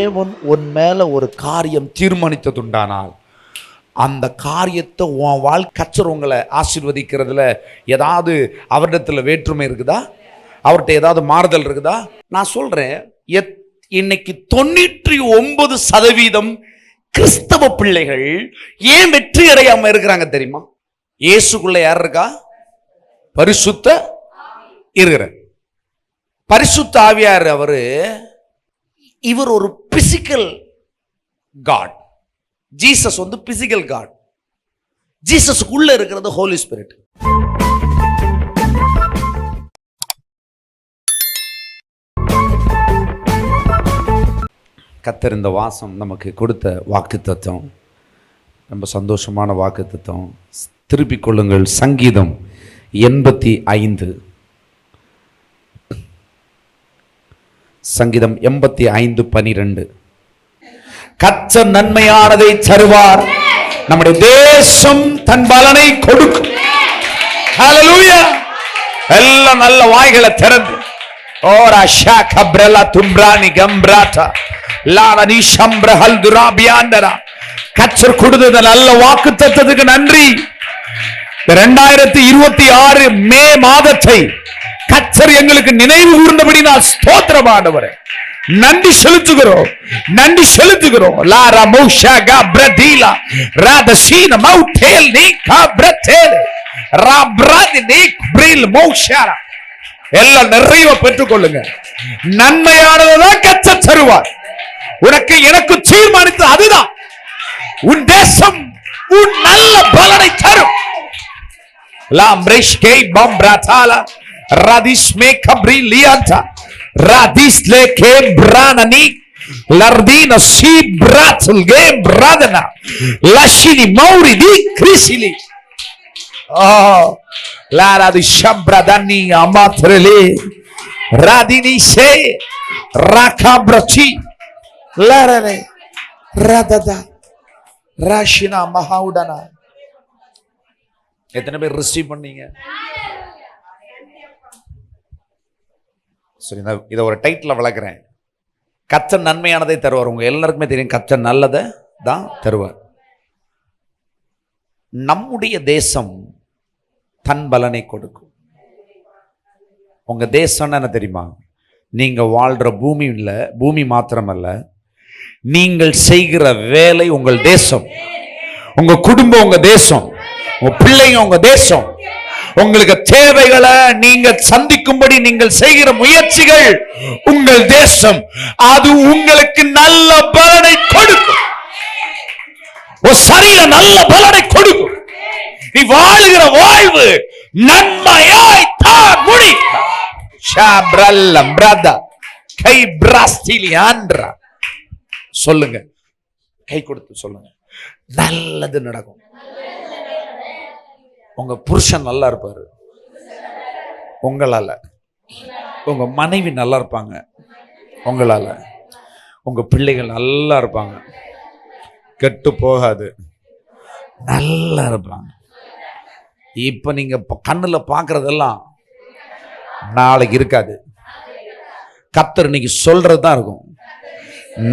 தேவன் உன் மேல ஒரு காரியம் தீர்மானித்ததுண்டானால் அந்த காரியத்தை உன் கர்த்தர் உங்களை ஆசீர்வதிக்கிறதுல ஏதாவது அவரிடத்துல வேற்றுமை இருக்குதா? அவர்கிட்ட ஏதாவது மாறுதல் இருக்குதா? நான் சொல்றேன், இன்னைக்கு 99% கிறிஸ்தவ பிள்ளைகள் ஏன் வெற்றி அடையாம இருக்கிறாங்க தெரியுமா? இயேசுக்குள்ள யார் இருக்கா? பரிசுத்த இருக்கிற பரிசுத்த ஆவியார். இவர் ஒரு physical god. Jesus physical god. ஜீசஸ்க்குள்ள இருக்கிறது ஹோலி ஸ்பிரிட். கர்த்தர் இந்த வாசம் நமக்கு கொடுத்த வாக்குத்தத்தம் ரொம்ப சந்தோஷமான வாக்குத்தத்தம். திருப்பிக் கொள்ளுங்கள். சங்கீதம் 85. சங்கீதம் 85:12. கர்த்தர் நன்மையானதை தருவார், நம்முடைய தேசம் தன் பலனை கொடுக்கும். ஹல்லேலூயா. எல்லாம் நல்ல வாய்களை திறந்து ஓரா ஷாக பிரலா தும்ரானி கம்ப்ராட்டா லானி ஷம்ப்ரஹல் துராபியாண்டரா. கர்த்தர் கொடுத்த நல்ல வாக்குத்தத்தத்துக்கு நன்றி. 2026 மே மாதத்தை கர்த்தர் எங்களுக்கு நினைவு கூர்ந்தபடி நான் ஸ்தோத்திரம் ஆண்டவரே, நன்றி செலுத்துகிறோம், நன்றி செலுத்துகிறோம். லாரா மௌஷாகா பிரதீலா ராதசீன மௌதேல் நீ காப்ரதேல் ராப்ராதி நீ பிரில் மௌஷாரா. எல்லாம் நிறைய பெற்றுக் கொள்ளுங்க. நன்மையானதான் கர்த்தர் தருவார். உனக்கு எனக்கு தீர்மானித்து அதுதான். உன் தேசம் உன் நல்ல பலனை தரும். லாம்ரேஷ்கே பம்ப்ராதாலா ராதிஸ் மே கப்ரி லியாண்டா ராதிஸ் லேகே பிரானனி லர்தீன சி பிராத்ல் கே பிராதனா லஷினி மௌரிதி கிரிசிலி. லாராதி ஷம்ப்ரதனி அமாத்ரலே ராதினி ஷே ராகாப்ரச்சி லாரலே ராததா ராஷினா மஹாவுடனா. எத்தனை பேர் ரிசீவ் பண்ணீங்க? சரி, இதை ஒரு டைட்டில் விளக்குறேன். கர்த்தர் நன்மையானதை தருவார். உங்க எல்லாருக்குமே தெரியும், கர்த்தர் நல்லதை தான் தருவார். நம்முடைய தேசம் தன் பலனை கொடுக்கும். உங்க தேசம் என்ன தெரியுமா? நீங்க வாழ்ற பூமி இல்ல, பூமி மாத்திரமல்ல, நீங்கள் செய்கிற வேலை உங்கள் தேசம், உங்க குடும்பம் உங்க தேசம், உங்க பிள்ளைங்க உங்க தேசம். உங்களுக்கு தேவைகளை நீங்க சந்திக்கும்படி நீங்கள் செய்கிற முயற்சிகள் உங்கள் தேசம். அது உங்களுக்கு நல்ல பலனை கொடுக்கும். ஒரு சரீர நல்ல பலனை கொடுக்கும். நீ வாழ்கிற வாழ்வு நன்மையாய் தான் முடி. சொல்லுங்க, கை கொடுத்து சொல்லுங்க, நல்லது நடக்கும். உங்க புருஷன் நல்லா இருப்பாரு உங்களால, உங்க மனைவி நல்லா இருப்பாங்க உங்களால, உங்க பிள்ளைகள் நல்லா இருப்பாங்க, கெட்டு போகாது, நல்லா இருப்பாங்க. இப்ப நீங்க கண்ணுல பாக்குறதெல்லாம் நாளைக்கு இருக்காது. கர்த்தர் இன்னைக்கு சொல்றதுதான் இருக்கும்,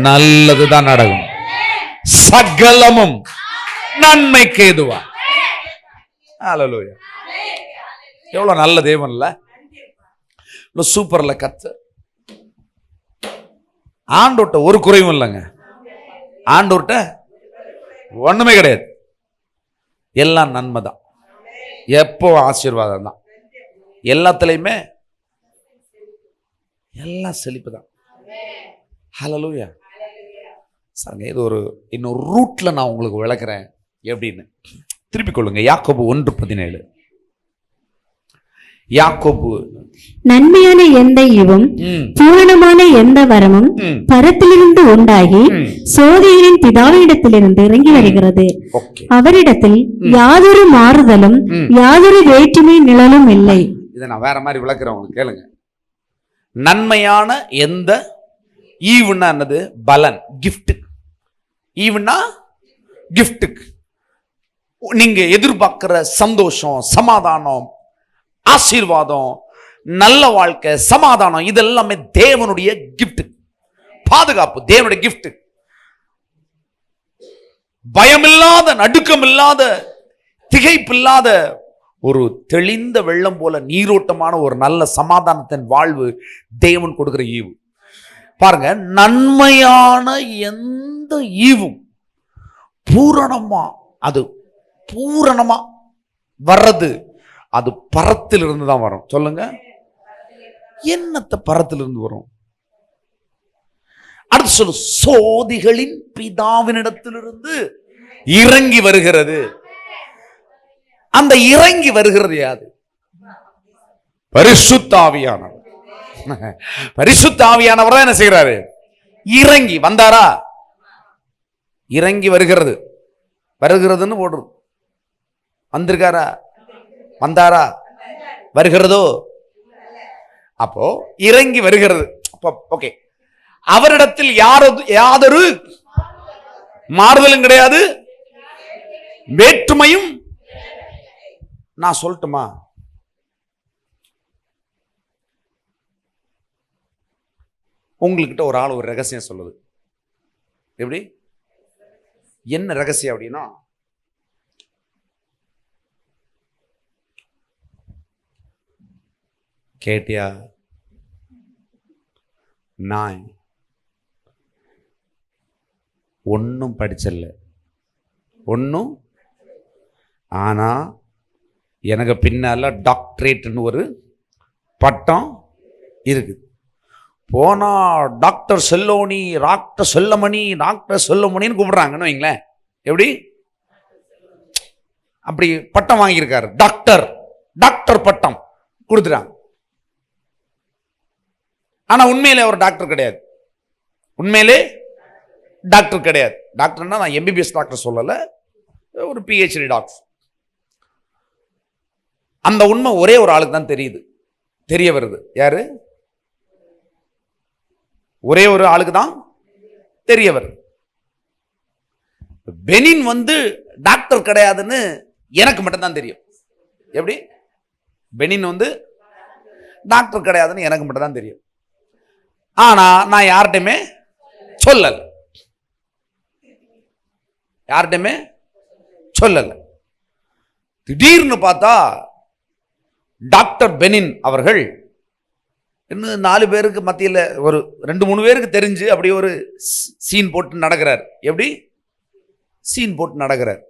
நல்லதுதான் நடக்கும். சகலமும் நன்மைக்கு ஏதுவா. ஹல்லேலூயா. எவ்வளவு நல்ல தேவன்ல, சூப்பர்ல. கர்த்தர் ஆண்டோட்ட ஒரு குறைவும் இல்லைங்க. ஆண்டோட்ட ஒண்ணுமே கிடையாது. எல்லாம் நன்மை தான், எப்போ ஆசீர்வாதம் தான், எல்லாத்துலயுமே எல்லாம் செழிப்பு தான். ஹல்லேலூயா. சரிங்க, இது இன்னொரு ரூட்ல நான் உங்களுக்கு விளக்குறேன் எப்படின்னு. திருப்பிக் கொள்ளுங்க. யாக்கோபு 1:17. யாக்கோபு, நன்மையான எந்த ஈவும் பூரணமான எந்த வரமும் பரத்திலிருந்து உண்டாகி சோதனையின் பிதாவிடத்திலிருந்து இறங்கி வருகிறது. அவரிடத்தில் யாதொரு மாறுதலும் யாதொரு வேற்றுமை நிழலும் இல்லை. இதை நான் வேற மாதிரி விளக்குறேன், உங்களுக்கு கேளுங்க. நன்மையான எந்த ஈவுன்னா என்னது? பலன், கிஃப்ட். ஈவுன்னா கிஃப்ட்டுக்கு நீங்க எதிர்பார்க்கிற சந்தோஷம், சமாதானம், ஆசீர்வாதம், நல்ல வாழ்க்கை, சமாதானம், இதெல்லாமே தேவனுடைய கிஃப்ட். பாதுகாப்பு தேவனுடைய gift. பயமில்லாத, நடுக்கமில்லாத, திகைப்பில்லாத ஒரு தெளிந்த வெள்ளம் போல நீரோட்டமான ஒரு நல்ல சமாதானத்தின் வாழ்வு தேவன் கொடுக்கிற ஈவு. பாருங்க, நன்மையான எந்த ஈவும் பூரணமா, அது பூரணமா வர்றது அது பரத்திலிருந்து தான் வரும். சொல்லுங்க, என்னத்த பரத்திலிருந்து வரும்? அடுத்து சொல்லு, சோதிகளின் பிதாவினிடத்திலிருந்து இறங்கி வருகிறது. அந்த இறங்கி வருகிறது யாது? பரிசுத்த ஆவியானவர். பரிசுத்த ஆவியானவர் என்ன செய்யறாரு? இறங்கி வந்தாரா? இறங்கி வருகிறது, வருகிறதுன்னு போடுறது. வந்திருக்காரா? வந்தாரா? வருகிறதோ? அப்போ இறங்கி வருகிறது. ஓகே, அவரிடத்தில் யாதொரு மாறுதலும் கிடையாது, வேற்றுமையும். நான் சொல்லட்டுமா? உங்ககிட்ட ஒரு ஆள் ஒரு ரகசியம் சொல்லுது. எப்படி? என்ன ரகசியம் அப்படின்னா, கேட்டியா? நான் ஒன்னும் படிச்சல, ஒன்னும், ஆனா எனக்கு பின்னால டாக்டரேட்னு ஒரு பட்டம் இருக்குது. போனா டாக்டர் செல்லோனி, டாக்டர் செல்லமணி, டாக்டர் செல்லமணின்னு கூப்பிடுறாங்கன்னு வைங்களேன். எப்படி? அப்படி பட்டம் வாங்கியிருக்காரு. டாக்டர், டாக்டர் பட்டம் கொடுத்துட்டாங்க. ஆனா உண்மையிலே அவர் டாக்டர் கிடையாது. உண்மையிலே டாக்டர் கிடையாது. டாக்டர்னா நான் எம்பிபிஎஸ் டாக்டர் சொல்லல, ஒரு பிஹெச்டி டாக்டர். அந்த உண்மை ஒரே ஒரு ஆளுக்கு தான் தெரியுது, தெரிய வருது. யாரு? ஒரே ஒரு ஆளுக்கு தான் தெரிய வருது. பெனின் டாக்டர் கிடையாதுன்னு எனக்கு மட்டும் தான் தெரியும். எப்படி? பெனின் டாக்டர் கிடையாதுன்னு எனக்கு மட்டும் தான் தெரியும். ஆனா நான் யார்கிட்டயுமே சொல்லல, யார்கிட்டயுமே சொல்லல. திடீர்னு பார்த்தா டாக்டர் பெனின் அவர்கள் இன்னும் 4 பேருக்கு மத்தியில் ஒரு 2-3 பேருக்கு தெரிஞ்சு அப்படி ஒரு சீன் போட்டு நடக்கிறார். எப்படி? சீன் போட்டு நடக்கிறார்.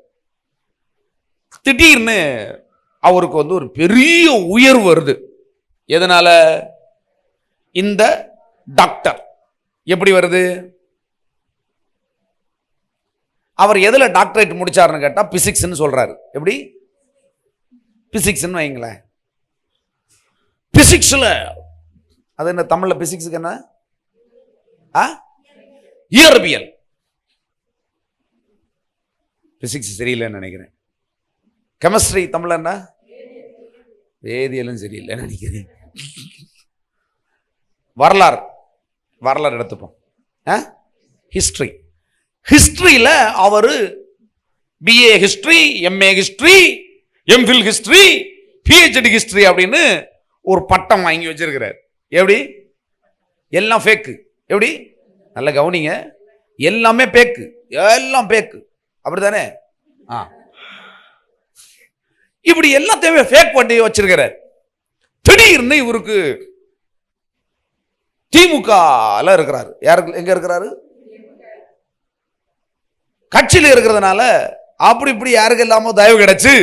திடீர்னு அவருக்கு ஒரு பெரிய உயர்வு வருது. எதனால? இந்த டாக்டர். எப்படி வருது? அவர் எதுல டாக்டரேட் முடிச்சாருன்னு கேட்டா பிசிக்ஸ்ன்னு சொல்றாரு. எப்படி? பிசிக்ஸ்ன்னு வைங்களேன். பிசிக்ஸ்ல அது என்ன தமிழ்ல? பிசிக்ஸுக்கு என்ன? இயற்பியல். பிசிக்ஸ் சரியில்லைன்னு நினைக்கிறேன். கெமிஸ்ட்ரி தமிழ்ல என்ன? வேதியியலும் சரியில்லைன்னு நினைக்கிறேன். வரலாறு, வரலாறு எடுத்துப்போம். ஹிஸ்டரி, ஹிஸ்டரியில அவரு BA history, MA history, MPhil history, PhD history அப்படின்னு ஒரு பட்டம் வாங்கி வச்சிருக்கிறார். எப்படி? எல்லாம் ஃபேக்கு. எப்படி? நல்ல கவனிங்க, எல்லாமே பேக்கு, எல்லாம் பேக்கு. அப்படித்தானே? இப்படி எல்லாத்தையுமே ஃபேக் பண்ணி வச்சிருக்கிறார். திடீர்னு இவருக்கு திமுக இருக்கிறாரு. யாருக்கு? எங்க இருக்கிறாரு? கட்சியில் இருக்கிறதுனால அப்படி இப்படி யாருக்கு இல்லாம தயவு கிடைச்சு,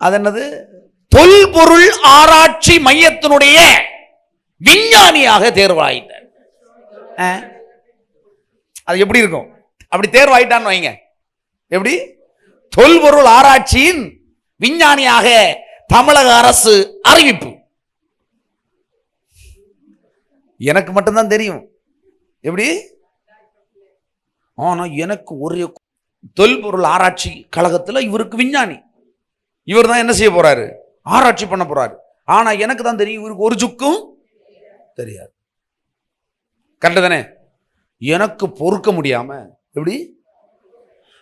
அது என்னது? தொல்பொருள் ஆராய்ச்சி மையத்தினுடைய விஞ்ஞானியாக தேர்வாயிட்டார். அது எப்படி இருக்கும்? அப்படி தேர்வாயிட்டான்னு வைங்க. எப்படி? தொல்பொருள் ஆராய்ச்சியின் விஞ்ஞானியாக தமிழக அரசு அறிவிப்பு. எனக்கு மட்டும்தான் தெரியும். எப்படி? ஆனா எனக்கு ஒரு தொல்பொருள் ஆராய்ச்சி கழகத்தில் இவருக்கு விஞ்ஞானி, இவர் தான் என்ன செய்ய போறாரு? ஆராய்ச்சி பண்ண போறாரு. ஆனா எனக்கு தான் தெரியும், இவருக்கு ஒரு சுக்கும் தெரியாது. கரெக்ட் தானே? எனக்கு பொறுக்க முடியாம, எப்படி?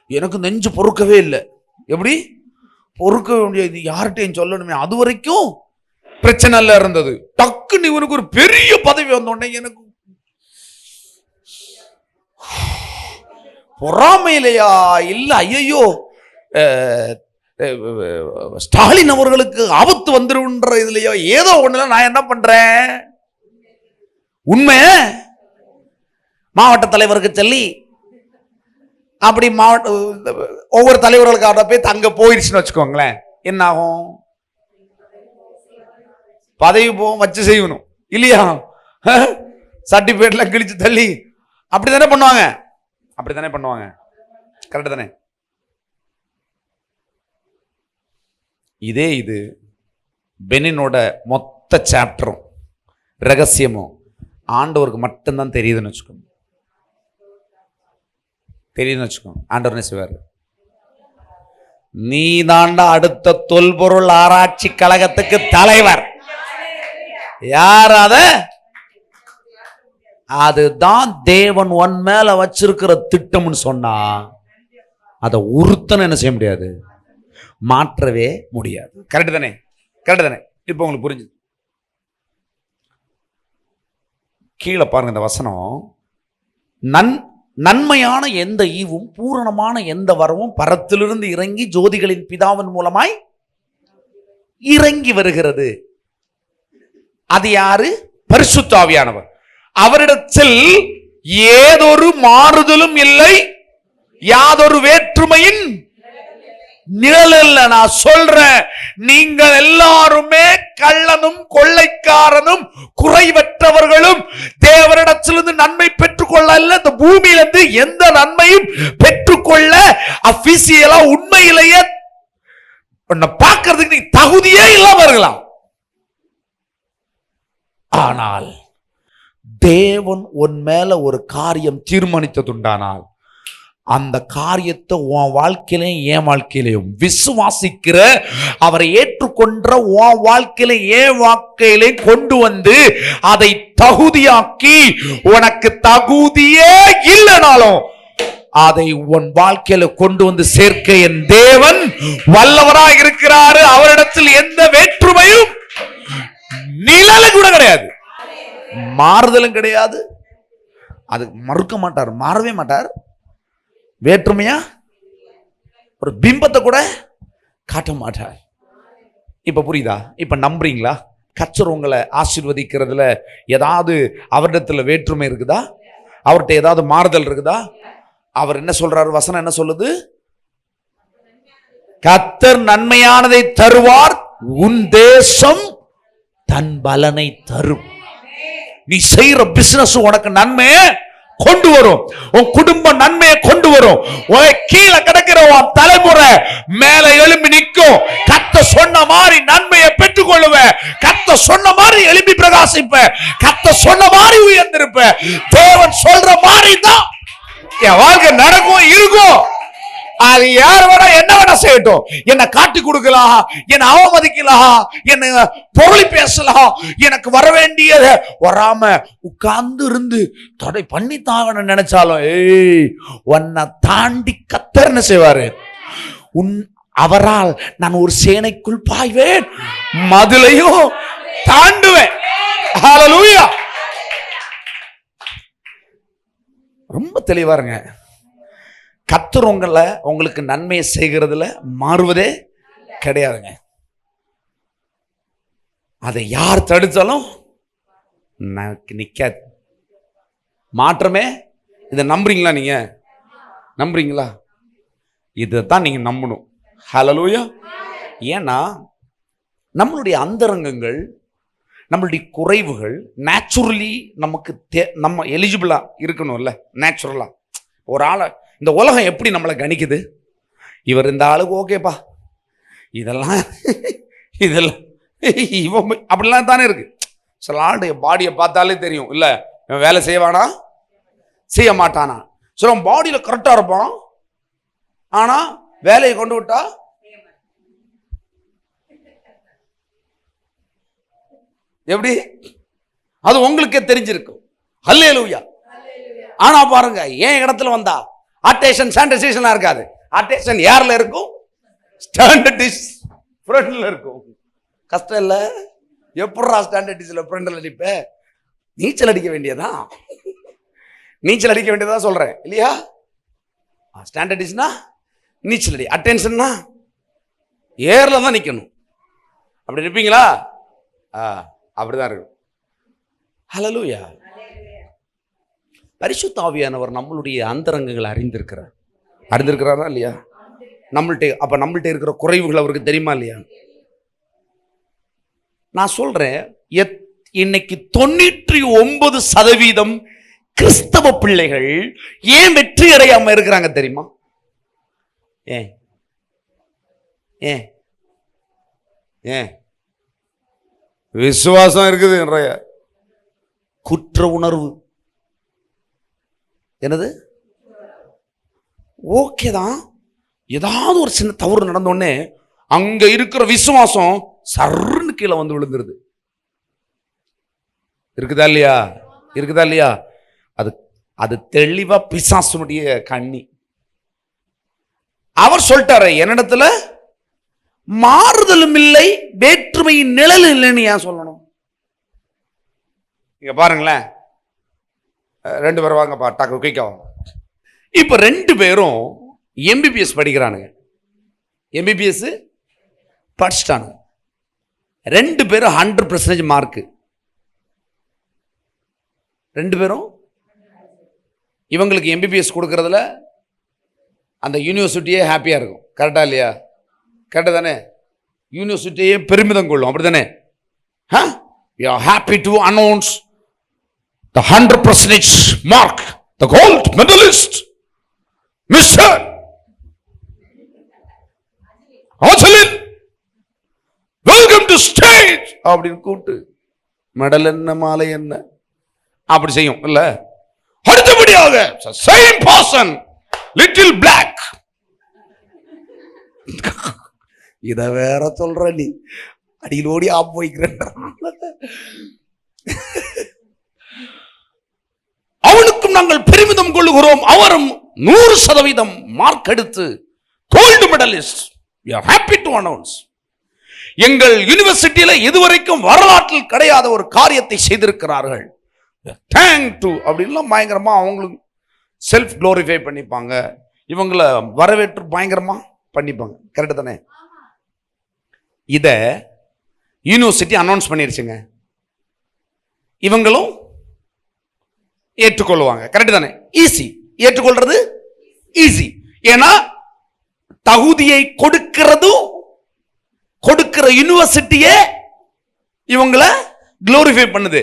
எனக்கு நெஞ்சு பொறுக்கவே இல்லை. எப்படி பொறுக்க முடியாது? யார்கிட்டையும் சொல்லணுமே, அது வரைக்கும் பிரச்சனை இருந்தது. டக்குன்னு இவனுக்கு ஒரு பெரிய பதவி வந்தோடனே எனக்கு பொறாமையிலையா இல்ல ஐயோ ஸ்டாலின் அவர்களுக்கு ஆபத்து வந்துருன்ற இதுலயோ ஏதோ ஒண்ணுல நான் என்ன பண்றேன், உண்மை மாவட்ட தலைவருக்கு சொல்லி அப்படி மாவட்ட ஒவ்வொரு தலைவர்களுக்காக போய் அங்க போயிடுச்சுன்னு வச்சுக்கோங்களேன், என்ன ஆகும், பதவி போகும் வச்சு செய்யணும் இல்லையா, சர்டிபிகேட்ல கிழிச்சு தள்ளி அப்படித்தானே பண்ணுவாங்க, அப்படித்தானே பண்ணுவாங்க. கரெக்ட் தானே? இதே இது பெனினோட மொத்த சாப்டரும் ரகசியமும் ஆண்டவருக்கு மட்டும்தான் தெரியுதுன்னு வச்சுக்கோங்க. தெரியுதுன்னு வச்சுக்கோங்க. ஆண்டவர் என்ன செய்வார், நீ தாண்டா அடுத்த தொல்பொருள் ஆராய்ச்சி கழகத்துக்கு தலைவர். யார் அத? அதுதான் தேவன் உன் மேல வச்சிருக்கிற திட்டம்னு சொன்னா அதை ஒருத்தனை என்ன செய்ய முடியாது, மாற்றவே முடியாது. கரெக்ட் தானே? கரெக்ட் தானே? இப்ப உங்களுக்கு புரிஞ்சுது. கீழே பாருங்க இந்த வசனம், நன்மையான எந்த ஈவும் பூரணமான எந்த வரவும் பரத்திலிருந்து இறங்கி ஜோதிகளின் பிதாவின் மூலமாய் இறங்கி வருகிறது. அது யாரு? பரிசுத்த ஆவியானவர். அவரிடத்தில் ஏதொரு மாறுதலும் இல்லை, யாதொரு வேற்றுமையின் நிழல். நான் சொல்றேன், நீங்கள் எல்லாருமே கள்ளனும் கொள்ளைக்காரனும் குறைவற்றவர்களும் தேவரிடத்திலிருந்து நன்மை பெற்றுக்கொள்ள அல்ல, இந்த பூமியிலிருந்து எந்த நன்மையும் பெற்றுக்கொள்ள அபிஷியலா உண்மையிலேயே பார்க்கறதுக்கு நீ தகுதியே இல்லாம இருக்கலாம். ஆனால் தேவன் உன் மேல ஒரு காரியம் தீர்மானித்ததுண்டானால் அந்த காரியத்தை உன் வாழ்க்கையிலையும் என் வாழ்க்கையிலையும் விசுவாசிக்கிற, அவரை ஏற்றுக்கொண்ட உன் வாழ்க்கையில என் வாழ்க்கையிலையும் கொண்டு வந்து அதை தகுதியாக்கி, உனக்கு தகுதியே இல்லைனாலும் அதை உன் வாழ்க்கையில கொண்டு வந்து சேர்க்க என் தேவன் வல்லவராக இருக்கிறாரு. அவரிடத்தில் எந்த வேற்றுமையும் நிழலும் கூட கிடையாது, மாறுதலும் கிடையாது. அது மறுக்க மாட்டார், மாறவே மாட்டார். வேற்றுமையா ஒரு பிம்பத்தை கூட காட்ட மாட்டார். இப்ப புரியுதா? இப்ப நம்புறீங்களா? கர்த்தர் உங்களை ஆசீர்வதிக்கிறதுல ஏதாவது அவரிடத்துல வேற்றுமை இருக்குதா? அவர்கிட்ட ஏதாவது மாறுதல் இருக்குதா? அவர் என்ன சொல்றாரு? வசனம் என்ன சொல்லுது? கர்த்தர் நன்மையானதை தருவார், உன் தேசம் தன் பலனை தரும். நீ செய்யற பிசினஸ் உனக்கு நன்மை கொண்டு வரும், உன் குடும்பம் நன்மையை கொண்டு வரும், கீழே கிடக்கிற உன் தலைமுறை மேல எழும்பி நிற்கும். கத்த சொன்ன மாதிரி நன்மையை பெற்றுக் கொள்ளுவ, கத்த சொன்ன மாதிரி எழுப்பி பிரகாசிப்ப, கத்த சொன்ன மாதிரி உயர்ந்திருப்ப. தேவன் சொல்ற மாதிரி தான் என் வாழ்க்கை நடக்கும், இருக்கும். அது யார் வேணா என்ன வேணா செய்யட்டும், என்ன காட்டி கொடுக்கலாம், என்ன அவமதிக்கலாம், என்ன பொருளி பேசலாம், எனக்கு வர வேண்டியதை வராம உட்கார்ந்து இருந்து தடை பண்ணி தாங்கன்னு நினைச்சாலும், உன்னை தாண்டி கர்த்தர் என்ன செய்வாரு? அவரால் நான் ஒரு சேனைக்குள் பாய்வேன், மதிலையும் தாண்டுவேன். ஹல்லேலூயா. ரொம்ப தெளிவா இருங்க. கர்த்தர் உங்களுக்கு நன்மையை செய்கிறதுல மாறுவதே கிடையாதுங்க. அதை யார் தடுத்தாலும் நிக்காது, மாற்றமே. இதை நம்புறீங்களா? நீங்க நம்புறீங்களா? இதைத்தான் நீங்க நம்பணும். ஹல்லேலூயா. ஏன்னா நம்மளுடைய அந்தரங்கங்கள், நம்மளுடைய குறைவுகள் நேச்சுரலி நமக்கு நம்ம எலிஜிபிளா இருக்கணும்ல. நேச்சுரலா ஒரு ஆளை இந்த உலகம் எப்படி நம்மளை கணிக்குது? இவர் இந்த ஆளுக்கு ஓகேப்பா, இதெல்லாம் இவன் அப்படிலாம் தானே இருக்கு. சில ஆளுடைய பாடியை பார்த்தாலே தெரியும், இல்ல இவன் வேலை செய்வானா செய்ய மாட்டானா. சில பாடியில கரெக்டா இருப்பான், ஆனா வேலையை கொண்டு விட்டா எப்படி? அது உங்களுக்கே தெரிஞ்சிருக்கும். ஹல்லேலூயா. ஆனா பாருங்க, ஏன் இடத்துல வந்தா அட்டேஷன் சானிடைசேஷன்லாம் இருக்காது. அட்டேஷன் யார்ல இருக்கும்? ஸ்டாண்டர்ட் ஃப்ரண்ட்ல இருக்கும். கஷ்டம் இல்ல? எப்படா ஸ்டாண்டர்டிஸில் ஃப்ரெண்டில் அடிப்ப? நீச்சல் அடிக்க வேண்டியதான், நீச்சல் அடிக்க வேண்டியதான் சொல்கிறேன் இல்லையா? ஸ்டாண்டர்டிஸ்னா நீச்சல் அடி, அட்டென்ஷன்னா ஏரில் தான் நிற்கணும். அப்படி நிற்பீங்களா? அப்படிதான் இருக்கும். ஹல்லேலூயா. பரிசுத்த ஆவியானவர் நம்மளுடைய அந்தரங்கங்களை அறிந்திருக்கிறாரா இல்லையா? நம்மள்ட்ட இருக்கிற குறைவுகள் அவருக்கு தெரியுமா இல்லையா? நான் சொல்றேன், இன்னைக்கு 99% கிறிஸ்தவ பிள்ளைகள் ஏன் வெற்றி அடையாம இருக்கிறாங்க தெரியுமா? ஏன் ஏன் ஏன் விசுவாசம் இருக்குது, குற்ற உணர்வு. என்னது? ஓகே தான், ஏதாவது ஒரு சின்ன தவறு நடந்தோடனே அங்க இருக்கிற விசுவாசம் சர்ன்னு கீழே வந்து விழுந்துருது. இருக்குதா இல்லையா? இருக்குதா இல்லையா? அது தெளிவா பிசாசுனுடைய கண்ணி. அவர் சொல்லிட்டாரு, என்னிடத்துல மாறுதலும் இல்லை, வேற்றுமையின் நிழல் இல்லைன்னு ஏன் சொல்லணும்? இங்க பாருங்களேன், 2 பேரும் வாங்கப்பா, டாக்கு குயிக்கா வாங்க. இப்ப 2 பேரும் எம்பிபிஎஸ் படிக்கிறானுங்க, எம்பிபிஎஸ் படிச்சுட்டானுங்க. 2 பேரும் 100% மார்க்கு. 2 பேரும் இவங்களுக்கு எம்பிபிஎஸ் கொடுக்கறதுல அந்த யூனிவர்சிட்டியே ஹாப்பியா இருக்கும். கரெக்டா இல்லையா? கரெக்டா தானே? யூனிவர்சிட்டியே பெருமிதம் கொள்ளும், அப்படித்தானே? We are happy to announce the 100% mark, the gold medalist, Mr. Ajalin. Welcome to stage. அப்படின்னு கூப்பிட்டு மெடல் என்ன மாலை என்ன அப்படி செய்யும் இல்ல? அடுத்தபடியாக same person, little black. இத வேற சொல்ற நீ, அடியில் ஓடி ஆப் வைக்கிற. அவனுக்கும் நாங்கள் பெருமிதம் கொள்ளுகிறோம், அவரும் 100% மார்க் எடுத்து gold medalist. We are happy to announce. எங்கள் யூனிவர்சிட்டியில இதுவரைக்கும் வரலாற்றில் கிடையாத ஒரு காரியத்தை செய்திருக்கிறார்கள். தேங்க் டு அப்படின்லாம் பயங்கரமா அவங்களுக்கு செல்ஃப் குளோரிஃபை பண்ணிப்பாங்க, இவங்களை வரவேற்று பயங்கரமா பண்ணிப்பாங்க. கரெக்ட் தானே? இத யூனிவர்சிட்டி அனௌன்ஸ் பண்ணிருச்சுங்க, இவங்களும் ஏற்றுக்கொள்வாங்க. கரெக்ட் தானே? ஈஸி, ஏற்றுக்கொள்றது ஈஸி. ஏன்னா தகுதியை கொடுக்கிற யூனிவர்சிட்டியே இவங்களை குளோரிஃபை பண்ணுது.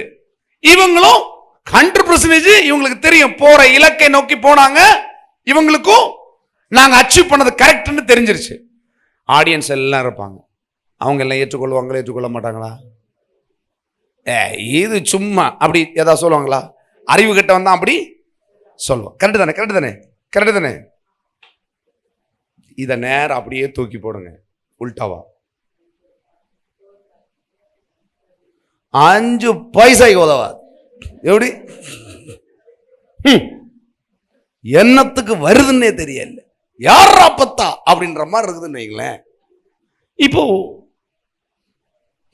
இவங்களும் 100% இவங்களுக்கு தெரியும், போற இலக்கை நோக்கி போனாங்க, இவங்களுக்கும் நாங்க அச்சீவ் பண்ணது கரெக்ட்னு தெரிஞ்சிருச்சு. ஆடியன்ஸ் எல்லாம் இருப்பாங்க, அவங்க எல்லாம் ஏற்றுக்கொள்வாங்களா ஏற்றுக்கொள்ள மாட்டாங்களா? இது சும்மா அப்படி ஏதாவது சொல்லுவாங்களா? அறிவு கிட்ட வந்தா அப்படி சொல்லுவோம். கரெக்ட் தானே? கரெக்ட் தானே? கரெக்ட் தானே? இத நேரம் அப்படியே தூக்கி போடுங்க உல்டாவா. 5 பைசாய்க்கு உதவாது. எப்படி என்னத்துக்கு வருதுன்னே தெரியல, யாரா பத்தா அப்படின்ற மாதிரி இருக்குதுன்னு வைங்களேன். இப்போ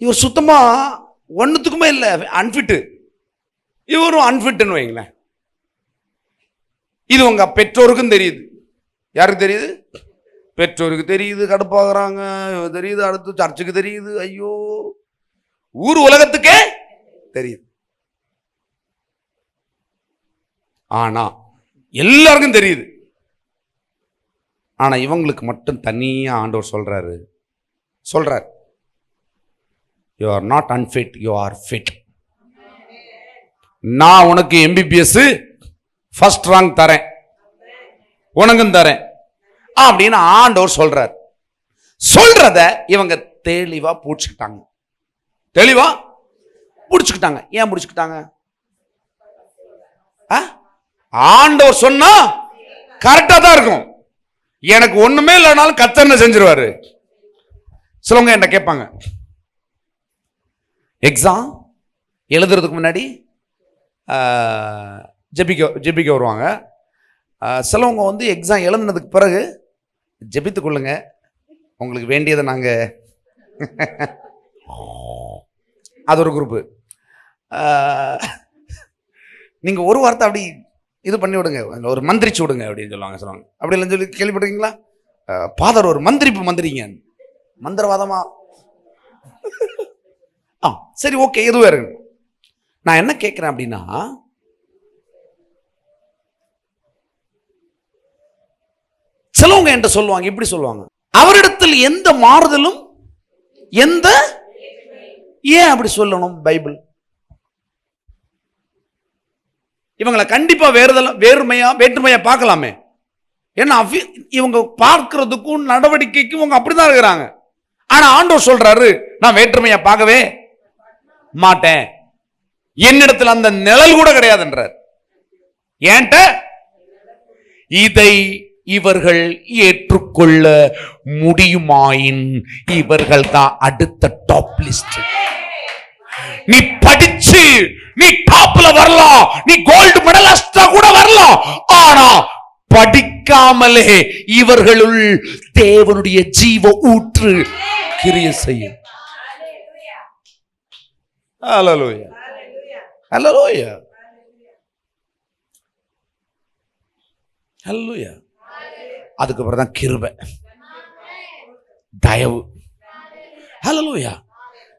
இவர் சுத்தமா ஒன்னுத்துக்குமே இல்லை, அன்ஃபிட்டு, இவரும் அன்ஃபிட்னு வைங்களேன். இது உங்க பெற்றோருக்கும் தெரியுது. யாருக்கு தெரியுது? பெற்றோருக்கு தெரியுது, கடுப்பாகிறாங்க, தெரியுது, அடுத்து சர்ச்சுக்கு தெரியுது, ஐயோ ஊர் உலகத்துக்கே தெரியுது. ஆனா எல்லாருக்கும் தெரியுது. ஆனா இவங்களுக்கு மட்டும் தனியா ஆண்டவர் சொல்றார், you are not unfit, you are fit. நான் உனக்கு எம்பிபிஎஸ் ஃபர்ஸ்ட் ரேங்க் தரேன், உனக்கும் தரேன் அப்படின்னு ஆண்டவர் சொல்றத இவங்க தெளிவா பூச்சிக்கிட்டாங்க. ஏன் பிடிச்சுக்கிட்டாங்க? ஆண்டவர் சொன்னா கரெக்டா தான் இருக்கும். எனக்கு ஒண்ணுமே இல்லைனாலும் கர்த்தர் செஞ்சிருவாரு. சிலவங்க என்ன கேட்பாங்க, எக்ஸாம் எழுதுறதுக்கு முன்னாடி ஜெபிக்க வருவாங்க. சிலவங்க வந்து எக்ஸாம் எழுதுனதுக்கு பிறகு ஜெபித்து கொள்ளுங்க, உங்களுக்கு வேண்டியதை நாங்க அது ஒரு குரூப்பு. நீங்க ஒரு வார்த்தை அப்படி இது பண்ணி விடுங்க, ஒரு மந்திரிச்சு விடுங்க அப்படின்னு சொல்லுவாங்க. அப்படி இல்லைன்னு சொல்லி கேள்விப்பட்டிருக்கீங்களா? ஃபாதர் ஒரு மந்திரிங்க, மந்திரவாதமா? சரி, ஓகே, எதுவும் இருக்கு. நான் என்ன கேட்கிறேன் அப்படின்னா, சிலவங்க என்கிட்ட சொல்லுவாங்க, இப்படி சொல்லுவாங்க, அவரிடத்தில் எந்த மாறுதலும் எந்த, ஏன் அப்படி சொல்லணும்? பைபிள் இவங்களை கண்டிப்பா வேற்றுமையா பார்க்கலாமே. ஏன்னா இவங்க பார்க்கிறதுக்கும் நடவடிக்கைக்கும் இவங்க அப்படிதான் இருக்கிறாங்க. ஆனா ஆண்டவர் சொல்றாரு, நான் வேற்றுமையா பார்க்கவே மாட்டேன், என்னிடத்தில் அந்த நிழல் கூட கிடையாதுன்றார். ஏன்ட்ட இதை இவர்கள் ஏற்றுக்கொள்ள முடியுமாயின் இவர்கள் தான் அடுத்த டாப் லிஸ்ட். நீ படிச்சு நீ டாப்ல வரலாம், நீ கோல்டு மெடலிஸ்டா கூட வரலாம், ஆனா படிக்காமலே இவர்களுள் தேவனுடைய ஜீவ ஊற்று கிரியை செய்யும். ஹல்லேலூயா, ஹல்லேலூயா, ஹல்லேலூயா. அதுக்கு அப்புறம் தான் கிருபை, தயவு. ஹல்லேலூயா.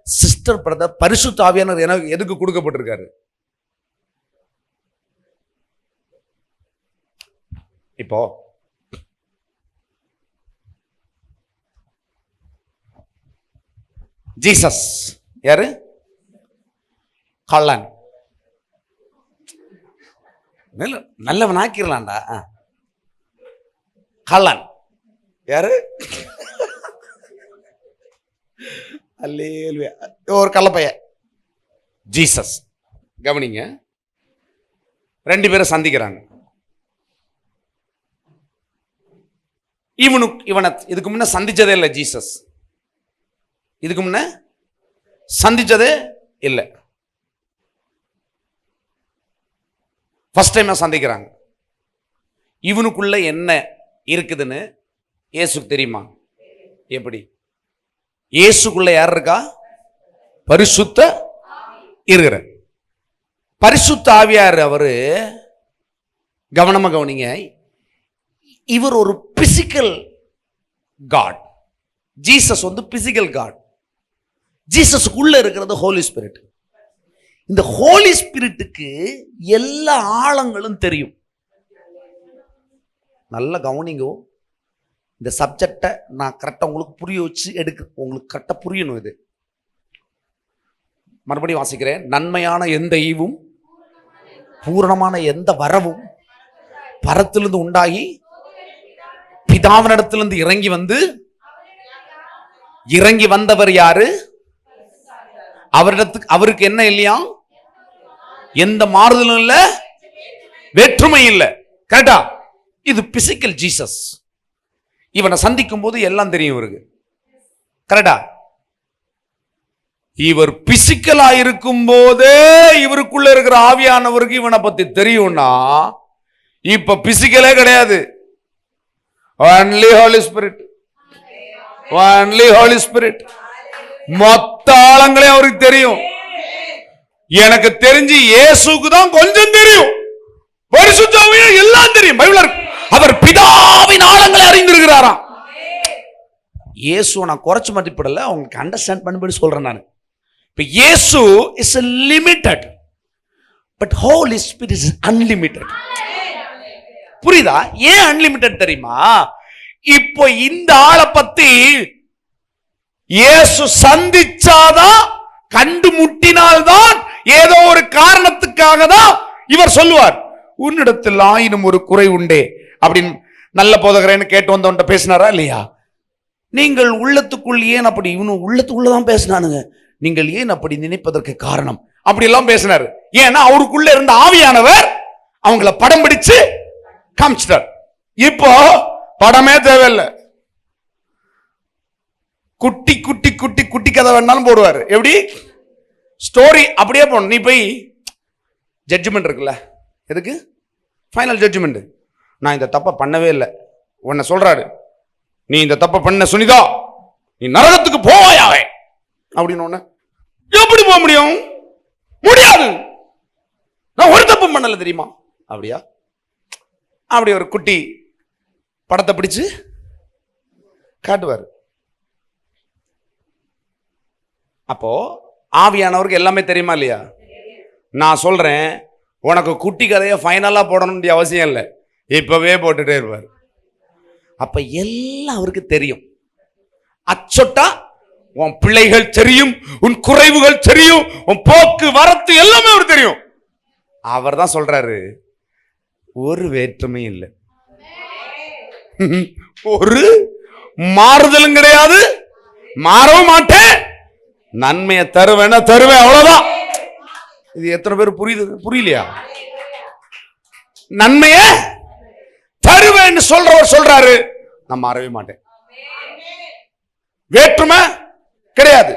சிஸ்டர் பிரதர், பரிசுத்த ஆவியானவர் எனக்கு எதுக்கு கொடுக்கப்பட்டிருக்காரு? இப்போ ஜீசஸ் யாரு? கள்ளன். நல்லவன் ஆக்கிரலாம்டா. கள்ளன் யாரு? அல்லேலூயா, ஒரு கள்ளப்பைய ஜீசஸ். கவனிங்க, ரெண்டு பேரும் சந்திக்கிறாங்க. இவனை இதுக்கு முன்ன சந்திச்சதே இல்லை ஜீசஸ், இதுக்கு முன்ன சந்திச்சதே இல்லை, ஃபர்ஸ்ட் டைம் சந்திக்கிறாங்க. இவனுக்குள்ள என்ன இருக்குதுன்னு இயேசுக்கு தெரியுமா? எப்படி? இயேசுக்குள்ள யார் இருக்கா? பரிசுத்த இருக்கிற பரிசுத்த ஆவியார். அவரு கவனமா கவனிங்க, இவர் ஒரு பிசிக்கல் காட், ஜீசஸ் வந்து பிசிக்கல் காட். ஜீசஸுக்குள்ள இருக்கிறது ஹோலி ஸ்பிரிட். இந்த ஹோலி ஸ்பிரிட்டுக்கு எல்லா ஆழங்களும் தெரியும். நல்ல கவனிங்கோ, இந்த சப்ஜெக்டை நான் கரெக்டாக உங்களுக்கு புரிய வச்சு உங்களுக்கு கரெக்டாக புரியணும். இது மறுபடியும் வாசிக்கிறேன். நன்மையான எந்த ஈவும் பூரணமான எந்த வரவும் பரத்திலிருந்து உண்டாகி பிதாவினிடத்திலிருந்து இறங்கி வந்தவர் யாரு? அவருக்கு என்ன இல்லையா? எந்த மாறுதலும் இல்ல, வேற்றுமை இல்ல. கரெக்டா? இது பிசிக்கல் ஜீசஸ். இவனை சந்திக்கும் போது எல்லாம் தெரியும் இவருக்கு. கரெக்டா? இவர் பிசிக்கலா இருக்கும் போதே இவருக்குள்ள இருக்கிற ஆவியானவருக்கு இவனை பத்தி தெரியும்னா, இப்ப பிசிக்கலே கிடையாது, only Holy Spirit, only Holy Spirit. மொத்த ஆழங்களே அவருக்கு தெரியும். எனக்கு தெரிஞ்சு இயேசுக்கு தான் கொஞ்சம் தெரியும், பரிசுத்த ஆவியானவர் எல்லாம் தெரியும். பைபிள்ல இருக்கு, அவர் பிதாவின் ஆழங்களை அறிந்திருக்கிறாராம். இயேசு நான் குறைச்சு மதிப்பிடல, அவங்களுக்கு அண்டர்ஸ்டாண்ட் பண்ணி சொல்றேன் நான். இப்ப இயேசு is limited, but Holy Spirit is unlimited. புரியுதா? ஏன் அன்லிமிட்டட் தெரியுமா? இப்போ இந்த ஆளை பத்தி இயேசு சந்திச்சாதான், கண்டு முட்டினால்தான், ஏதோ ஒரு காரணத்துக்காக தான் இவர் சொல்லுவார், உன்னிடத்தில் ஆயினும் ஒரு குறை உண்டே அப்படின்னு. நல்ல போதகரேன்னு கேட்டு வந்தவன்ட்ட பேசினாரா இல்லையா? நீங்கள் உள்ளத்துக்குள் ஏன் அப்படி, இவனு உள்ளத்துக்குள்ளதான் பேசினானுங்க, நீங்கள் ஏன் அப்படி நினைப்பதற்கு காரணம் அப்படி எல்லாம் பேசினாரு. ஏன்னா அவருக்குள்ள இருந்த ஆவியானவர் அவங்கள படம் பிடிச்சு காமிச்சிட்டார். இப்போ படமே தேவையில்லை, குட்டி குட்டி குட்டி குட்டி கதை வேணாலும் போடுவார். எப்படி? ஸ்டோரி அப்படியே போடணும். நீ போய் ஜட்ஜ்மெண்ட் இருக்குல்ல, எதுக்கு? Final judgement. நான் இந்த தப்பை பண்ணவே இல்லை, உன்னை சொல்றாரு, நீ இந்த தப்பை பண்ண சுனிதா, நீ நரகத்துக்கு போவாயாவே அப்படின்னு ஒண்ணு எப்படி போக முடியும்? முடியாது. நான் ஒரு தப்பு பண்ணல தெரியுமா? அப்படியா? அப்படி ஒரு குட்டி படத்தை பிடிச்சு காட்டுவார். அப்போ ஆவியானவருக்கு எல்லாமே தெரியுமா இல்லையா? நான் சொல்றேன், உனக்கு குட்டி கதையை ஃபைனலா போடணும்னு அவசியம் இல்லை, இப்பவே போட்டுட்டே இருப்பார். அப்ப எல்லாம் அவருக்கு தெரியும். அச்சொட்டா உன் பிள்ளைகள் தெரியும், உன் குறைவுகள் தெரியும், உன் போக்கு வரத்து எல்லாமே அவர் தெரியும். அவர் தான் சொல்றாரு, ஒரு வேற்றுமை இல்லை, ஒரு மாறுதலும் கிடையாது, மாறவும் மாட்டேன், நன்மையை தருவேன் தருவேன், அவ்வளவுதான். இது எத்தனை பேர் புரியுது? புரியலையா? நன்மைய தருவேன்னு சொல்றவர் சொல்றாரு, நான் மாறவே மாட்டேன். வேற்றுமை கிடையாது.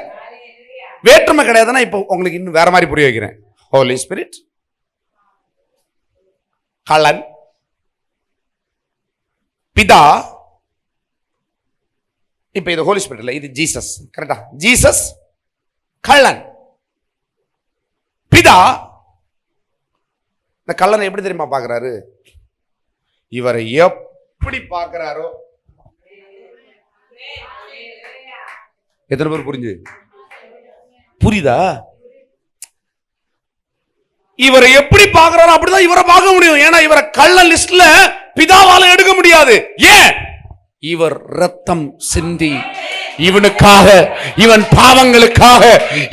வேற்றுமை கிடையாதுன்னா இப்ப உங்களுக்கு இன்னும் வேற மாதிரி புரிய வைக்கிறேன். ஹோலி ஸ்பிரிட், கள்ளன், பிதா. இப்ப இது ஹோலி ஸ்பிரிட் இல்ல, இது ஜீசஸ். கரெக்டா? ஜீசஸ் கள்ளன், பிதா. இந்த கள்ளனை எப்படி தெரியுமா பார்க்கிறாரு? இவரை எப்படி பார்க்கிறாரோ. எத்தனை பேர் புரியுதா? இவரை எப்படி பார்க்கிறாரோ அப்படிதான் இவரை பார்க்க முடியும். ஏன்னா இவரை கள்ளன் லிஸ்ட்ல பிதாவால எடுக்க முடியாது. ஏன்? இவர் ரத்தம் சிந்தி இவனுக்காக, இவன் பாவங்களுக்காக,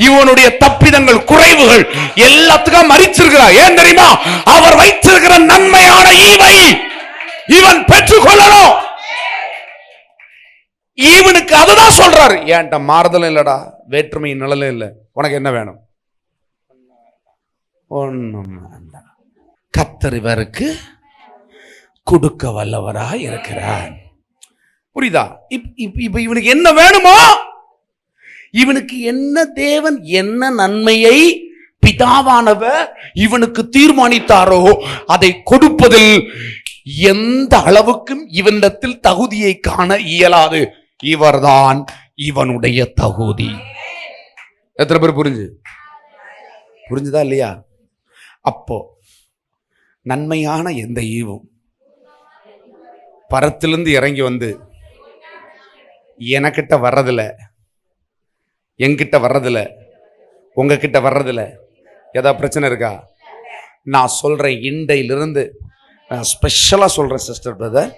இவனுடைய தப்பிதங்கள் குறைவுகள் எல்லாத்துக்கும் மரிச்சிருக்கிறார். ஏன் தெரியுமா? அவர் வைத்திருக்கிற நன்மையான ஈவை இவன் பெற்றுக்கொள்ளணும். இவனுக்கு அதுதான் சொல்றாரு. ஏன்டா மாறுதல் இல்லடா, வேற்றுமை நிழலும் இல்லை, உனக்கு என்ன வேணும்? ஒண்ணும் வேண்டாம். கர்த்தர் இவருக்கு கொடுக்க வல்லவராய் இருக்கிறார். புரியுதா? இப்ப இவனுக்கு என்ன வேணுமோ, இவனுக்கு என்ன தேவன் என்ன நன்மையை பிதாவானவர் இவனுக்கு தீர்மானித்தாரோ அதை கொடுப்பதில் எந்த அளவுக்கும் இவனிடத்தில் தகுதியை காண இயலாது. இவர்தான் இவனுடைய தகுதி. எத்தனை பேர் புரிஞ்சுதா இல்லையா? அப்போ நன்மையான எந்த ஈவும் பரத்திலிருந்து இறங்கி வந்து எனக்கிட்ட வர்றதில்ல, என்கிட்ட வர்றதில்ல, உங்ககிட்ட வர்றதில்ல. ஏதாவது பிரச்சனை இருக்கா? நான் சொல்றேன், இண்டையிலிருந்து ஸ்பெஷலா சொல்றேன் சிஸ்டர் பிரதர்,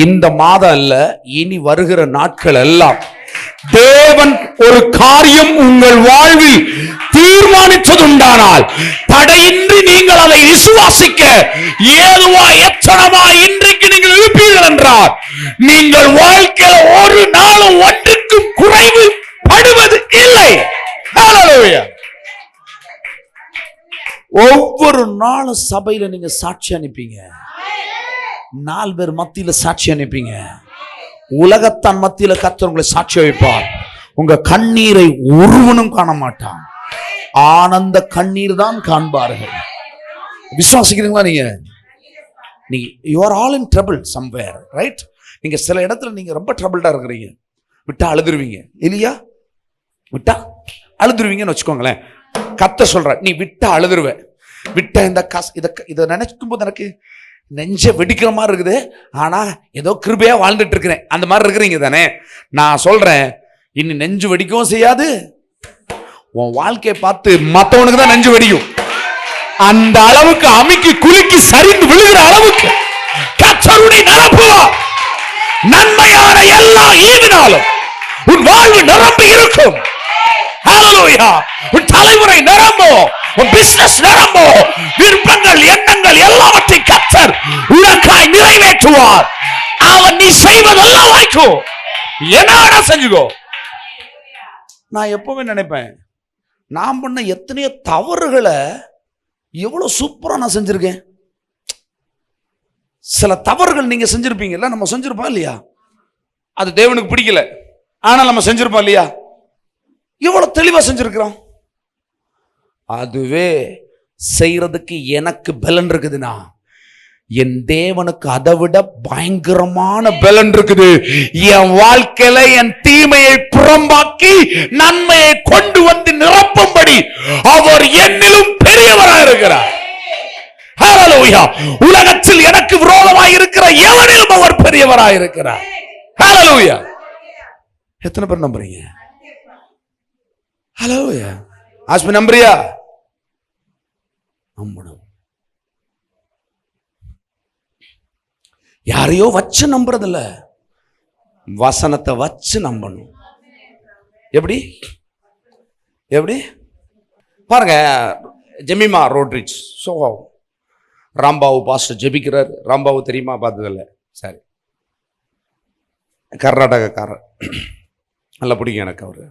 இந்த மாதம் அல்ல, இனி வருகிற நாட்கள் எல்லாம் தேவன் ஒரு காரியம் உங்கள் வாழ்வில் தீர்மானித்ததுண்டானால் தடையின்றி நீங்கள் அதை விசுவாசிக்க ஏதுவா எத்தனமா இன்றைக்கு நீங்கள் இருப்பீர்கள் என்றால் நீங்கள் வாழ்க்கையில் ஒரு நாளும் ஒன்றுக்கும் குறைவு படுவது இல்லை. ஹல்லேலூயா. ஒவ்வொரு நாளும் சபையில நீங்க சாட்சி அனுப்பிங்க, 4 பேர் மத்தியில சாட்சி அனுப்பிங்க, உலகத்தான் மத்தியில கர்த்தர் உங்களை சாட்சி வைப்பார். உங்க கண்ணீரை ஒருவனும் காண மாட்டான், ஆனந்த கண்ணீர் தான் காண்பார்கள். விசுவாசிக்கிறீங்களா? நீங்க you are all in trouble somewhere, right? நீங்க சில இடத்துல நீங்க ரொம்ப ட்ரபிள்டா இருக்கிறீங்க, விட்டா அழுதுருவீங்க இல்லையா? விட்டா அழுதுருவீங்கன்னு வச்சுக்கோங்களேன். கர்த்தர் சொல்ற, நீ விட்டா அழுதுருவ. விட்ட இந்த இதை நினைக்கும் போது எனக்கு நெஞ்ச வெடிக்கிற மாதிரி இருக்குது, ஆனா ஏதோ கிருபையா வாழ்ந்துட்டு இருக்கிறேன், அந்த மாதிரி இருக்கிறீங்க தானே? நான் சொல்றேன், இனி நெஞ்சு வெடிக்கவும் செய்யாது. உன் வாழ்க்கையை பார்த்து மத்தவனுக்கு தான் நெஞ்சு வெடிக்கும். அந்த அளவுக்கு அமுக்கி குலுக்கி சரிந்து விழுகிற அளவுக்கு கர்த்தருடைய நிரப்புவார். நன்மையான எல்லா ஈவினாலும் உன் வாழ்வு நிரம்பி இருக்கும். ஹல்லேலூயா. உன் தலைமுறை நிரம்பும், உன் பிசினஸ் நிரம்பும், விருப்பங்கள் எண்ணங்கள் எல்லாவற்றையும் கர்த்தர் உனக்காய் நிறைவேற்றுவார். அவன் நீ செய்வதெல்லாம் வாய்க்கும். என்ன செஞ்சுக்கோ. நான் எப்பவுமே நினைப்பேன், நான் பண்ண எத்தனையோ தவறுகளை எவ்வளவு சூப்பரா நான் செஞ்சிருக்கேன். சில தவறுகள் நீங்க செஞ்சிருப்பீங்கல்ல, நம்ம செஞ்சிருப்போம் இல்லையா? அது தேவனுக்கு பிடிக்கல, ஆனால் நம்ம செஞ்சிருப்போம் இல்லையா? எவ்வளவு தெளிவா செஞ்சிருக்கிறோம். அதுவே செய்யறதுக்கு எனக்கு பலன் இருக்குதுன்னா என் தேவனுக்கு அதை விட பயங்கரமான பலன் இருக்குது. என் வாழ்க்கையில என் தீமையை புறம்பாக்கி நன்மையை கொண்டு வந்து நிரப்பும்படி அவர் என்னிலும் பெரியவராக இருக்கிறார். ஹல்லேலூயா. உலகத்தில் எனக்கு விரோதமாய் இருக்கிற எவனிலும் அவர் பெரியவராக இருக்கிறார். ஹல்லேலூயா. எத்தனை பேர் நம்புறீங்க? ஹல்லேலூயா. ஆஸ்மி நம்புறியா? நம்பணும். யாரையோ வச்சு நம்புறதில்ல, வசனத்தை வச்சு நம்பணும். எப்படி எப்படி பாருங்க, ஜெமிமா ரோட்ரிச் சோகாவும் ராம்பாவு பாஸ்டர் ஜெபிக்கிறார். ராம்பாவு தெரியுமா? பார்த்ததில்ல. சரி, கர்நாடகக்காரர், நல்லா பிடிக்கும் எனக்கு அவர்.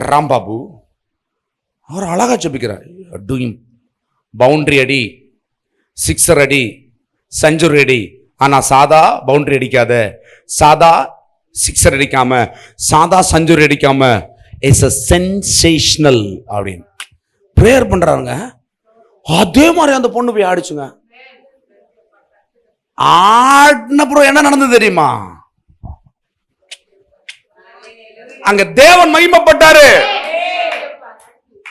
ராம்பாபு அவர் அழகா ஜெபிக்கிறார். டூயிங் பவுண்டரி அடி, சிக்ஸர் அடி, செஞ்சுரி அடி. ஆனா சாதா பவுண்டரி அடிக்காத, சாதா சிக்ஸர் அடிக்காம, சாதா செஞ்சுரி அடிக்காம, இட்ஸ் a sensational அப்படின்னு பிரேயர் பண்றாங்க. அதே மாதிரி அந்த பொண்ணு போய் ஆடிச்சுங்க. ஆடின அப்புறம் என்ன நடந்தது தெரியுமா? அங்க தேவன் மகிமைப்பட்டாரு.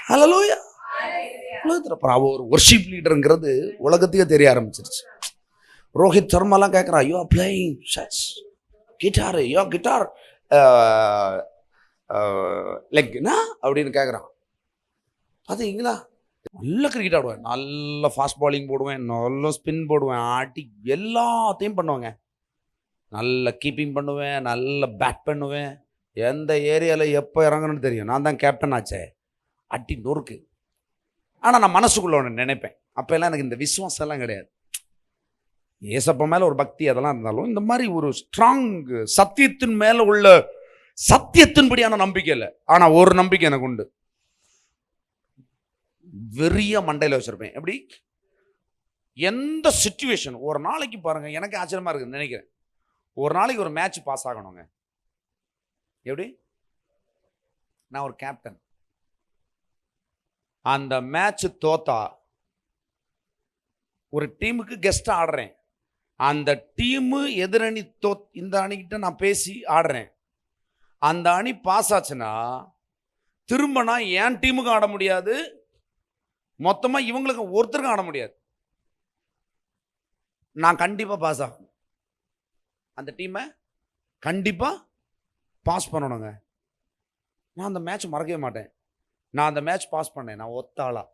ஹல்லேலூயா. ஒரு வொர்ஷிப் லீடர்ங்கிறது உலகத்துக்கே தெரிய ஆரம்பிச்சிருச்சு. ரோஹித் சர்மாலாம் கேட்குறா, you are playing such guitar, யோ கிட்டார் லெக்னா அப்படின்னு கேட்குறான். பார்த்தீங்களா, நல்ல கிரிக்கெட் ஆடுவேன், நல்ல ஃபாஸ்ட் பாலிங் போடுவேன், நல்ல ஸ்பின் போடுவேன், ஆட்டி எல்லாத்தையும் பண்ணுவாங்க. நல்ல கீப்பிங் பண்ணுவேன், நல்ல பேட் பண்ணுவேன். எந்த ஏரியாவில் எப்போ இறங்கணும்னு தெரியும். நான் தான் கேப்டன் ஆச்சே, அட்டி நொறுக்கு. ஆனால் நான் மனசுக்குள்ள ஒன்று நினைப்பேன். அப்போல்லாம் எனக்கு இந்த விசுவாசம் எல்லாம் கிடையாது. ஏசப்ப மேலே ஒரு பக்தி அதெல்லாம் இருந்தாலும் இந்த மாதிரி ஒரு ஸ்ட்ராங் சத்தியத்தின் மேலே உள்ள சத்தியத்தின்படியான நம்பிக்கை இல்லை. ஆனால் ஒரு நம்பிக்கை எனக்கு உண்டு, வெறிய மண்டையில் வச்சிருப்பேன். எப்படி? எந்த சிச்சுவேஷன், ஒரு நாளைக்கு பாருங்க, எனக்கு ஆச்சரியமா இருக்குன்னு நினைக்கிறேன், ஒரு நாளைக்கு ஒரு மேட்ச் பாஸ் ஆகணுங்க. எப்படி? நான் ஒரு கேப்டன், அந்த மேட்ச் தோத்தா ஒரு டீமுக்கு கெஸ்ட் ஆடுறேன், அந்த டீமு எதிரணி இந்த அணிக்கிட்ட நான் பேசி ஆடுறேன், அந்த அணி பாஸ் ஆச்சுன்னா திரும்ப நான் என் டீமுக்கு ஆட முடியாது, மொத்தமா இவங்களுக்கு ஒருத்தருக்கும் ஆட முடியாது. நான் கண்டிப்பா பாஸ் ஆகணும், அந்த டீமை கண்டிப்பா பாஸ் பண்ணணுங்க. நான் அந்த மேட்ச் மறக்கவே மாட்டேன். நான் அந்த மேட்ச் பாஸ் பண்ணேன், நான் ஒத்தாளா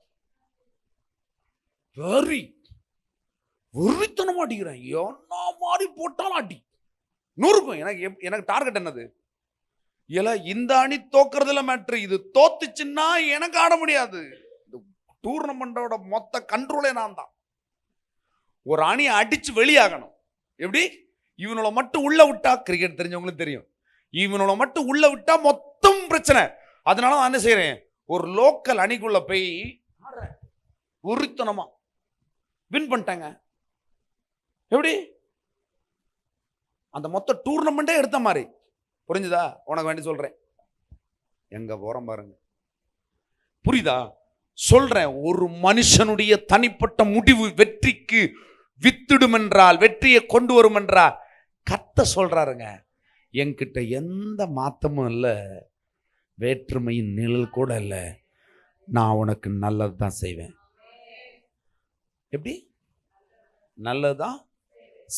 வெறித்தனம் அடிக்கிறேன். என்ன மாதிரி போட்டாலும் அடி நூறுக்கும். எனக்கு டார்கெட் என்னது? இல்ல இந்த அணி தோக்குறதுல மேட்ரு, இது தோத்துச்சுன்னா எனக்கு ஆட முடியாது. டூர்னமெண்டோட மொத்த கண்ட்ரோலே நான் தான். ஒரு அணியை அடிச்சு வெளியாகணும். எப்படி? இவனோட மட்டும் உள்ள விட்டா, கிரிக்கெட் தெரிஞ்சவங்களுக்கு தெரியும், இவனோட மட்டும் உள்ள விட்டா மொத்தம் பிரச்சனை. அதனால நான் என்ன செய்யறேன், ஒரு லோக்கல் அணிக்குள்ள போய் உரித்தனமா வின் பண்ணிட்டாங்க. எப்படி? அந்த மொத்த டூர்னமெண்டே எடுத்த மாதிரி. புரிஞ்சுதா? உனக்கு வேண்டி சொல்றேன், எங்க போறோம் பாருங்க. புரியுதா? சொல்றேன், ஒரு மனுஷனுடைய தனிப்பட்ட முடிவு வெற்றிக்கு வித்திடும் என்றால், வெற்றியை கொண்டு வரும் என்றால் கத்த சொல்றாருங்க, என்கிட்ட எந்த மாற்றமும் இல்லை, வேற்றுமையின் நிழல் கூட இல்லை, நான் உனக்கு நல்லது தான் செய்வேன். எப்படி? நல்லதுதான்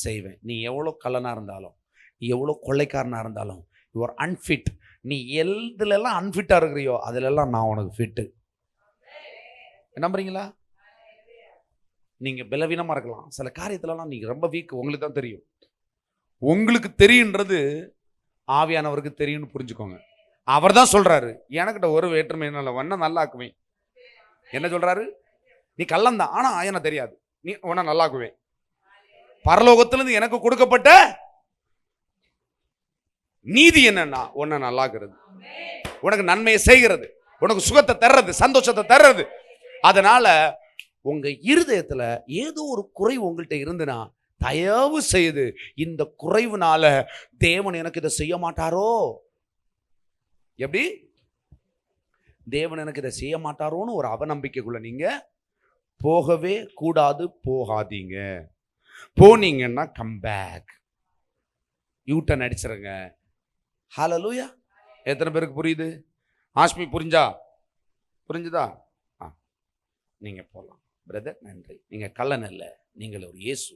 செய்வேன். நீ எவ்வளோ கள்ளனா இருந்தாலும், நீ எவ்வளோ கொள்ளைக்காரனா இருந்தாலும், யூ ஆர் அன்ஃபிட். நீ எதுலெல்லாம் அன்ஃபிட்டாக இருக்கிறியோ அதிலெல்லாம் நான் உனக்கு ஃபிட்டு. நம்புறீங்களா? நீங்கள் பலவீனமாக இருக்கலாம், சில காரியத்திலலாம் நீங்கள் ரொம்ப வீக், உங்களுக்கு தான் தெரியும். உங்களுக்கு தெரியுன்றது ஆவியானவருக்கு தெரியும்னு புரிஞ்சுக்கோங்க. அவர் தான் சொல்கிறாரு, எனக்கிட்ட ஒரு வேற்றுமை என்ன வேணா நல்லாக்குவேன். என்ன சொல்கிறாரு? நீ கள்ளந்தான், ஆனால் எனக்கு தெரியாது, நீ உன்னை நல்லாக்குவேன். பரலோகத்திலிருந்து எனக்கு கொடுக்கப்பட்ட நீதி என்னன்னா, உன்னை நல்லாக்குறது, உனக்கு நன்மையை செய்கிறது, உனக்கு சுகத்தை தர்றது, சந்தோஷத்தை தர்றது. அதனால உங்க இருதயத்துல ஏதோ ஒரு குறைவு உங்கள்கிட்ட இருந்துனா, தயவு செய்து இந்த குறைவுனால தேவன் எனக்கு இதை செய்ய மாட்டாரோ, எப்படி தேவன் எனக்கு இதை செய்ய மாட்டாரோன்னு ஒரு அவநம்பிக்கைக்குள்ள நீங்க போகவே கூடாது, போகாதீங்க. போனீங்கன்னா கம் பேக், யூட்டன் அடிச்சிருங்க. ஹல்லேலூயா. எத்தனை பேருக்கு புரியுது? ஆஸ்மி புரிஞ்சுதா? நீங்க போலாம் பிரதர், நன்றி. நீங்க கள்ளன் அல்ல, நீங்கள் ஒரு இயேசு.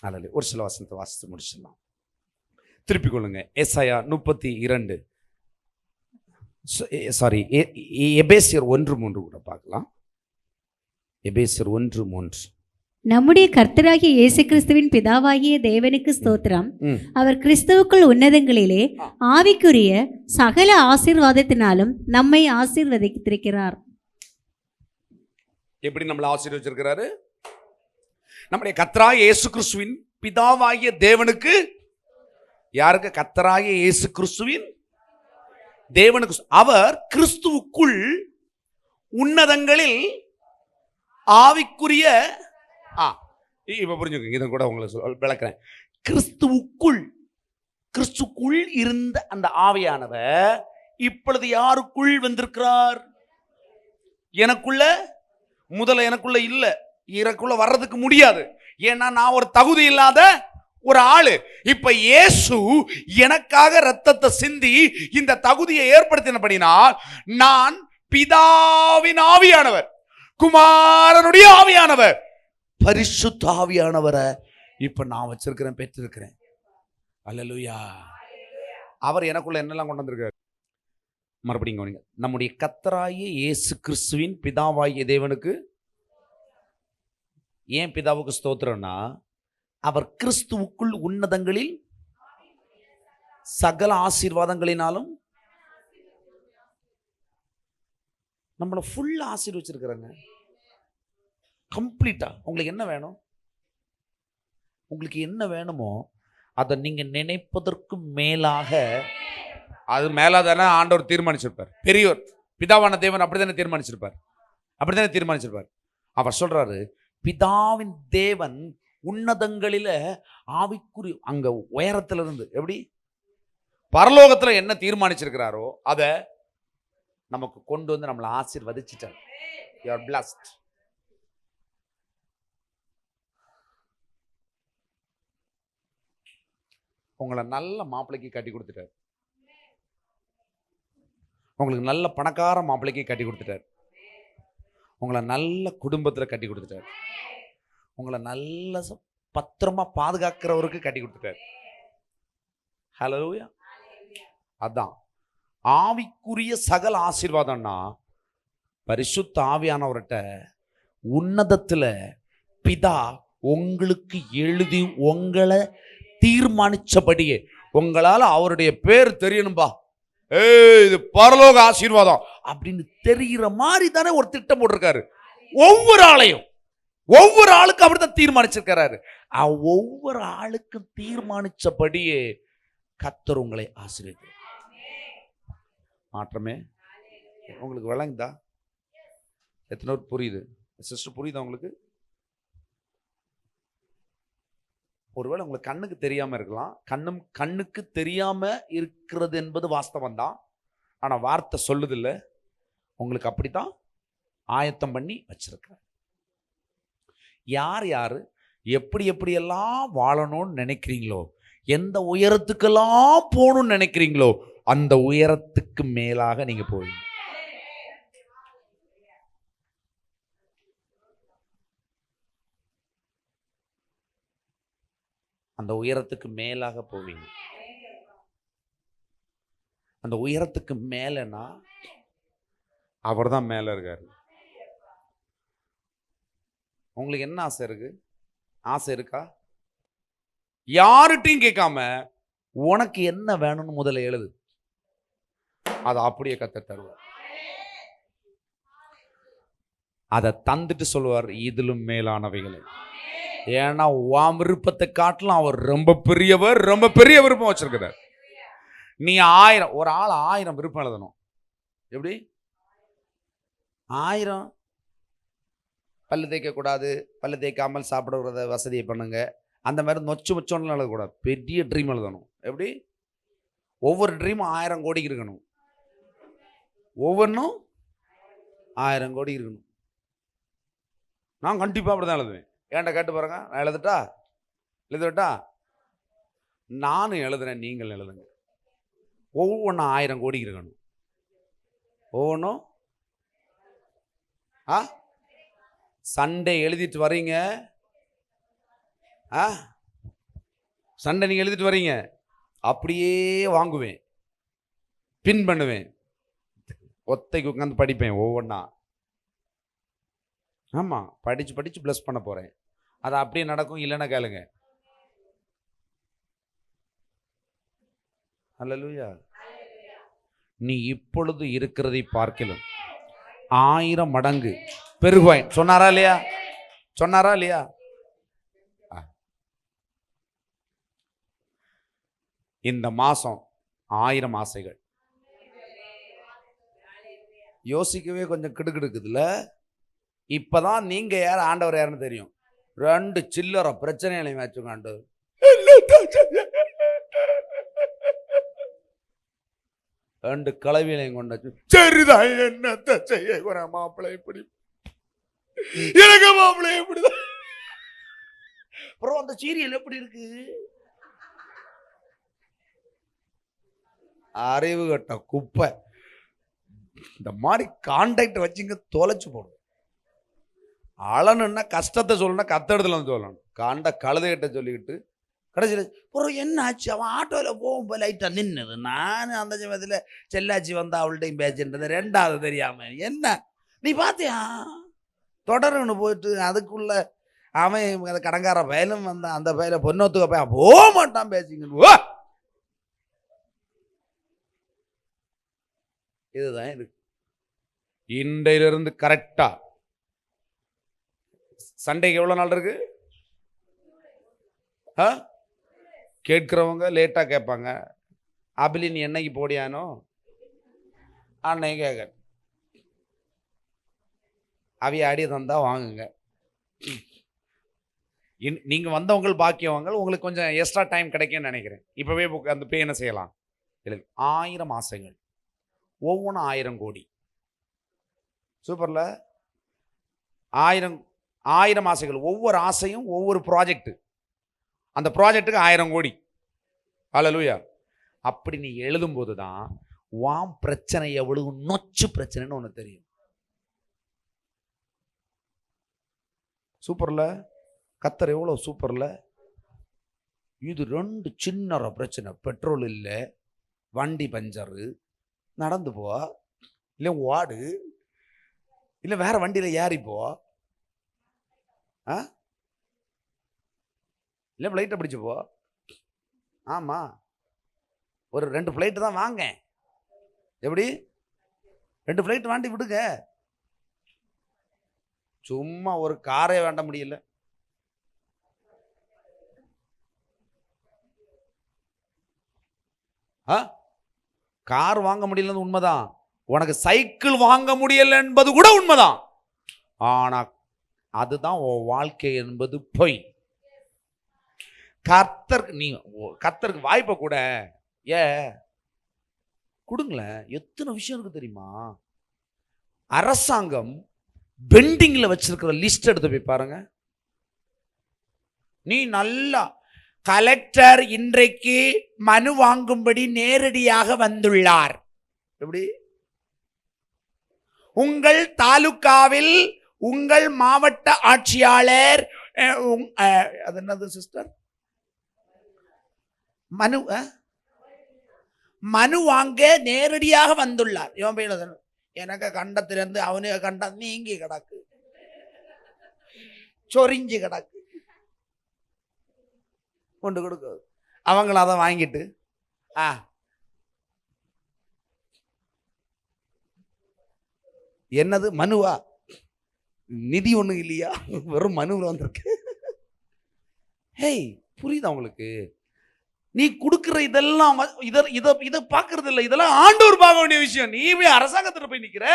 ஹல்லேலூயா. ஒரு சில வசனத்தை வாசித்து முடிச்சிடலாம். திருப்பிக் கொள்ளுங்க. ஏசாயா 32, எபேசியர் 1:3 கூட பார்க்கலாம். எபேசியர் 1:3. நம்முடைய கர்த்தராகிய இயேசு கிறிஸ்துவின் பிதாவாகிய தேவனுக்கு ஸ்தோத்திரம். அவர் கிறிஸ்துவுக்குள் உன்னதங்களிலே ஆவிக்குரிய சகல ஆசீர்வாதத்தினாலும் நம்மை ஆசீர்வதித்திருக்கிறார். எப்படி நம்மளை ஆசீர்வதிச்சிருக்கிறாரு? நம்முடைய கர்த்தராகிய இயேசு கிறிஸ்துவின் பிதாவாகிய தேவனுக்கு. யாருக்கு? கர்த்தராகிய இயேசு கிறிஸ்துவின் தேவனுக்கு. அவர் கிறிஸ்துவுக்குள் உன்னதங்களில் ஆவிக்குரிய, இப்ப புரிஞ்சுக்கோங்க, இதை கூட உங்களை விளக்குறேன். கிறிஸ்துக்குள் இருந்த அந்த ஆவியானவர் இப்பொழுது யாருக்குள் வந்திருக்கிறார்? எனக்குள்ள. முதல்ல எனக்குள்ள இல்ல, எனக்குள்ள வர்றதுக்கு முடியாது. ஏன்னா நான் ஒரு தகுதி இல்லாத ஒரு ஆளு. இப்ப இயேசு எனக்காக ரத்தத்தை சிந்தி இந்த தகுதியை ஏற்படுத்தினபடினால் நான் பிதாவின் ஆவியானவர், குமாரனுடைய ஆவியானவர், பரிசுத்த ஆவியானவரை இப்ப நான் வச்சிருக்கிறேன், பெற்றிருக்கிறேன். அல்லேலூயா. அவர் எனக்குள்ள என்னெல்லாம் கொண்டு வந்திருக்காரு? மறுபடியும் நம்முடைய கர்த்தராகிய இயேசு கிறிஸ்துவின் பிதாவாகிய தேவனுக்கு. ஏன் பிதாவுக்கு ஸ்தோத்திரம்னா, அவர் கிறிஸ்துவுக்குள் உன்னதங்களில் சகல ஆசீர்வாதங்களினாலும் நம்மளை ஃபுல்லா ஆசீர்வச்சிருக்கிறாங்க, கம்ப்ளீட்டா. உங்களுக்கு என்ன வேணும்? உங்களுக்கு என்ன வேணுமோ அதை நீங்க நினைப்பதற்கு மேலாக, அது மேலாதானே ஆண்டவர் தீர்மானிச்சிருப்பார். பெரியவர் பிதாவான தேவன் அப்படித்தானே தீர்மானிச்சிருப்பார். அவர் சொல்றாரு, பிதாவின் தேவன் உன்னதங்களில ஆவிக்குரிய, அங்க உயரத்துல இருந்து எப்படி பரலோகத்துல என்ன தீர்மானிச்சிருக்கிறாரோ அதை நமக்கு கொண்டு வந்து நம்மளை ஆசீர்வதிச்சிட்டார். You are blessed. உங்களை நல்ல மாப்பிள்ளைக்கு கட்டி கொடுத்துட்டார். உங்களுக்கு நல்ல பணக்கார மாப்பிள்ளைக்கு கட்டி கொடுத்துட்டார். உங்களை நல்ல குடும்பத்தில் கட்டி கொடுத்துட்டார். உங்களை நல்ல பத்திரமா பாதுகாக்கிறவருக்கு கட்டி கொடுத்துட்டார். ஹல்லேலூயா. அதான் ஆவிக்குரிய சகல ஆசீர்வாதம்னா, பரிசுத்த ஆவியானவர்கிட்ட உன்னதத்துல பிதா உங்களுக்கு எழுதி உங்களை தீர்மானிச்சபடியே, உங்களால அவருடைய பேர் தெரியணும்பா, இது பரலோக ஆசீர்வாதம் அப்படின்னு தெரிகிற மாதிரி தானே ஒரு திட்டம் போட்டிருக்காரு. ஒவ்வொரு ஆளையும், ஒவ்வொரு ஆளுக்கும் அப்படித்தான் தீர்மானிச்சிருக்கிறாரு. ஒவ்வொரு ஆளுக்கும் தீர்மானிச்சபடியே கர்த்தர் உங்களை ஆசீர்வதிக்கிறார். மாற்றமே உங்களுக்கு விளங்குதா? எத்தனை புரியுது? சிஸ்டர் புரியுதா உங்களுக்கு? ஒருவேளை உங்களுக்கு கண்ணுக்கு தெரியாம இருக்கலாம். கண்ணுக்கு தெரியாம இருக்கிறது என்பது வாஸ்தவம் தான். ஆனா வார்த்தை சொல்லுது இல்ல, உங்களுக்கு அப்படித்தான் ஆயத்தம் பண்ணி வச்சிருக்க. யார் யாரு எப்படியெல்லாம் வாழணும்னு நினைக்கிறீங்களோ, எந்த உயரத்துக்கெல்லாம் போகணும்னு நினைக்கிறீங்களோ, அந்த உயரத்துக்கு மேலாக நீங்க போவீங்க. அந்த உயரத்துக்கு மேலாக போவீங்க. அந்த உயரத்துக்கு மேலனா அவர் தான் மேல இருக்காரு. உங்களுக்கு என்ன ஆசை இருக்கு? ஆசை இருக்கா? யார்கிட்டையும் கேட்காம உனக்கு என்ன வேணும்னு முதல்ல எழுது. அதை அப்படியே கர்த்தர் தருவார். அதை தந்துட்டு சொல்லுவார், இதிலும் மேலானவைகளை. ஏன்னா உன் விருப்பத்தை காட்டலாம் அவர் ரொம்ப பெரியவர், ரொம்ப பெரிய விருப்பம் வச்சிருக்கிறார். நீ 1000, ஒரு ஆள் 1000 விருப்பம் எழுதணும். எப்படி 1000? பல்லு தேய்க்க கூடாது, பல்லு தேய்க்காமல் சாப்பிடுறத வசதியை பண்ணுங்க, அந்த மாதிரி நொச்சு வச்சோன்னு எழுதக்கூடாது. பெரிய ட்ரீம் எழுதணும். எப்படி? ஒவ்வொரு ட்ரீமும் 1000 கோடிக்கு இருக்கணும். ஒவ்வொன்றும் 1000 கோடி இருக்கணும். நான் கண்டிப்பாக அப்படி தான் எழுதுவேன். ஏன்டா கேட்டு பாருங்க, நான் எழுதட்டா? நானும் எழுதுறேன், நீங்கள் எழுதுங்க. ஒவ்வொன்றும் 1000 கோடி இருக்கணும். ஒவ்வொன்றும் சண்டே எழுதிட்டு வர்றீங்க. சண்டே நீங்கள் எழுதிட்டு வர்றீங்க, அப்படியே வாங்குவேன், பின் பண்ணுவேன், ஒத்தைக்கு உட்காந்து படிப்பேன் ஒவ்வொன்றா. ஆமாம், படித்து ப்ளஸ் பண்ண போகிறேன். அது அப்படியே நடக்கும். இல்லைன்னா கேளுங்க. அல்லேலூயா. நீ இப்பொழுது இருக்கிறதை பார்க்கலாம் 1000 மடங்கு பெருகுவாய். சொன்னாரா இல்லையா? இந்த மாசம் 1000 ஆசைகள். யோசிக்கவே கொஞ்சம் கிடுகிடுக்குதுல. இப்பதான் நீங்க யார், ஆண்டவர் யாருன்னு தெரியும். 2 சில்லறை பிரச்சனைகளையும் வச்சுக்காண்டு ரெண்டு கலவியலையும் கொண்டாச்சு. சரிதான், என்னத்த செய்ய மாப்பிள்ளை இப்படி, எனக்கு மாப்பிள்ளை இப்படிதான். அப்புறம் அந்த சீரியல் எப்படி இருக்கு? அறிவு கட்ட குப்பை. இந்த மாதிரி கான்டாக்ட் வச்சுங்க தொலைச்சு போடும். அழனுன்னா கஷ்டத்தை சொல்லணும், கத்தெடுத்துல சொல்லணும். கழுதைகிட்ட சொல்லிக்கிட்டு கடைசியில் அப்புறம் என்ன ஆச்சு, அவன் ஆட்டோவில் போகும்போது லைட்டாக நின்னுது. நான் அந்த சமயத்தில் செல்லாச்சி வந்து அவள்கிட்டையும் பேச்சுன்றது. 2வது தெரியாமல் என்ன நீ பார்த்தியா தொடருன்னு போயிட்டு அதுக்குள்ள அவன் அந்த கடங்கார பயலும் வந்தான். அந்த பயல பொண்ணொத்துக்க போக மாட்டான் பேசிங்க. இதுதான் இருக்கு. இன்றையிலிருந்து கரெக்டா சண்டைக்கு எவ்வளோ நாள் இருக்கு? கேட்கிறவங்க லேட்டாக கேட்பாங்க. அபிலி நீ என்னைக்கு போடியானோ அன்னைக்கு கேட்க அவைய அடி தந்தா வாங்குங்க. நீங்கள் வந்தவங்க பாக்கியவங்க, உங்களுக்கு கொஞ்சம் எக்ஸ்ட்ரா டைம் கிடைக்கும்னு நினைக்கிறேன். இப்போவே அந்த பே என்ன செய்யலாம்? 1000 ஆசைகள், ஒவ்வொன்றும் 1000 கோடி. சூப்பர்ல. 1000 ஆசைகள், ஒவ்வொரு ஆசையும் ஒவ்வொரு ப்ராஜெக்ட். அந்த ப்ராஜெக்ட்டுக்கு 1000 கோடி. அல்லேலூயா. அப்படி நீ எழுதும்போது தான் வாம் பிரச்சனை எவ்வளவு நொச்சு பிரச்சனைன்னு ஒன்று தெரியும். சூப்பர்ல. கத்தர் எவ்வளோ சூப்பர்ல. இது 2 சின்ன பிரச்சனை. பெட்ரோல் இல்லை, வண்டி பஞ்சரு, நடந்து போ, இல்லை வாடு, இல்லை வேற வண்டியில் ஏறிப்போ, இல்லை ஃப்ளைட்டை பிடிச்சி போ. ஆமாம், ஒரு 2 ஃப்ளைட்டு தான் வாங்க. எப்படி 2 ஃப்ளைட் வாண்டி விடுங்க. சும்மா ஒரு காரே வேண்ட முடியல. கார் வாங்க முடியலன்னு உண்மைதான். உனக்கு சைக்கிள் வாங்க முடியல என்பது கூட உண்மைதான். ஆனா அதுதான் உன் வாழ்க்கை என்பது பொய். கர்த்தருக்கு வாய்ப்பை கூட கொடுங்களேன். எத்தனை விஷயம் இருக்கு தெரியுமா? அரசாங்கம் பெண்டிங்ல வச்சிருக்கிற லிஸ்ட் எடுத்து போய் பாருங்க. நீ நல்லா கலெக்டர் இன்றைக்கு மனு வாங்கும்படி நேரடியாக வந்துள்ளார். எப்படி? உங்கள் தாலுகாவில் உங்கள் மாவட்ட ஆட்சியாளர் அது என்னது சிஸ்டர், மனு வாங்க நேரடியாக வந்துள்ளார். இவன் போய் எனக்கு கண்டத்திலிருந்து அவனுக்கு கண்டம் நீங்கி கிடக்கு, சொரிஞ்சு கிடக்கு, கொண்டு கொடுக்க. அவங்கள அதை வாங்கிட்டு என்னது மனுவா? நிதி ஒண்ணு இல்லையா, வெறும் மனுவில் வந்திருக்கு. ஹேய், புரியுதா உங்களுக்கு? நீ கொடுக்கிற இதெல்லாம் இதை பார்க்கறது இல்லை. இதெல்லாம் ஆண்டவர் பார்க்க வேண்டிய விஷயம். நீ போய் அரசாங்கத்தில் போய் நிக்கிற.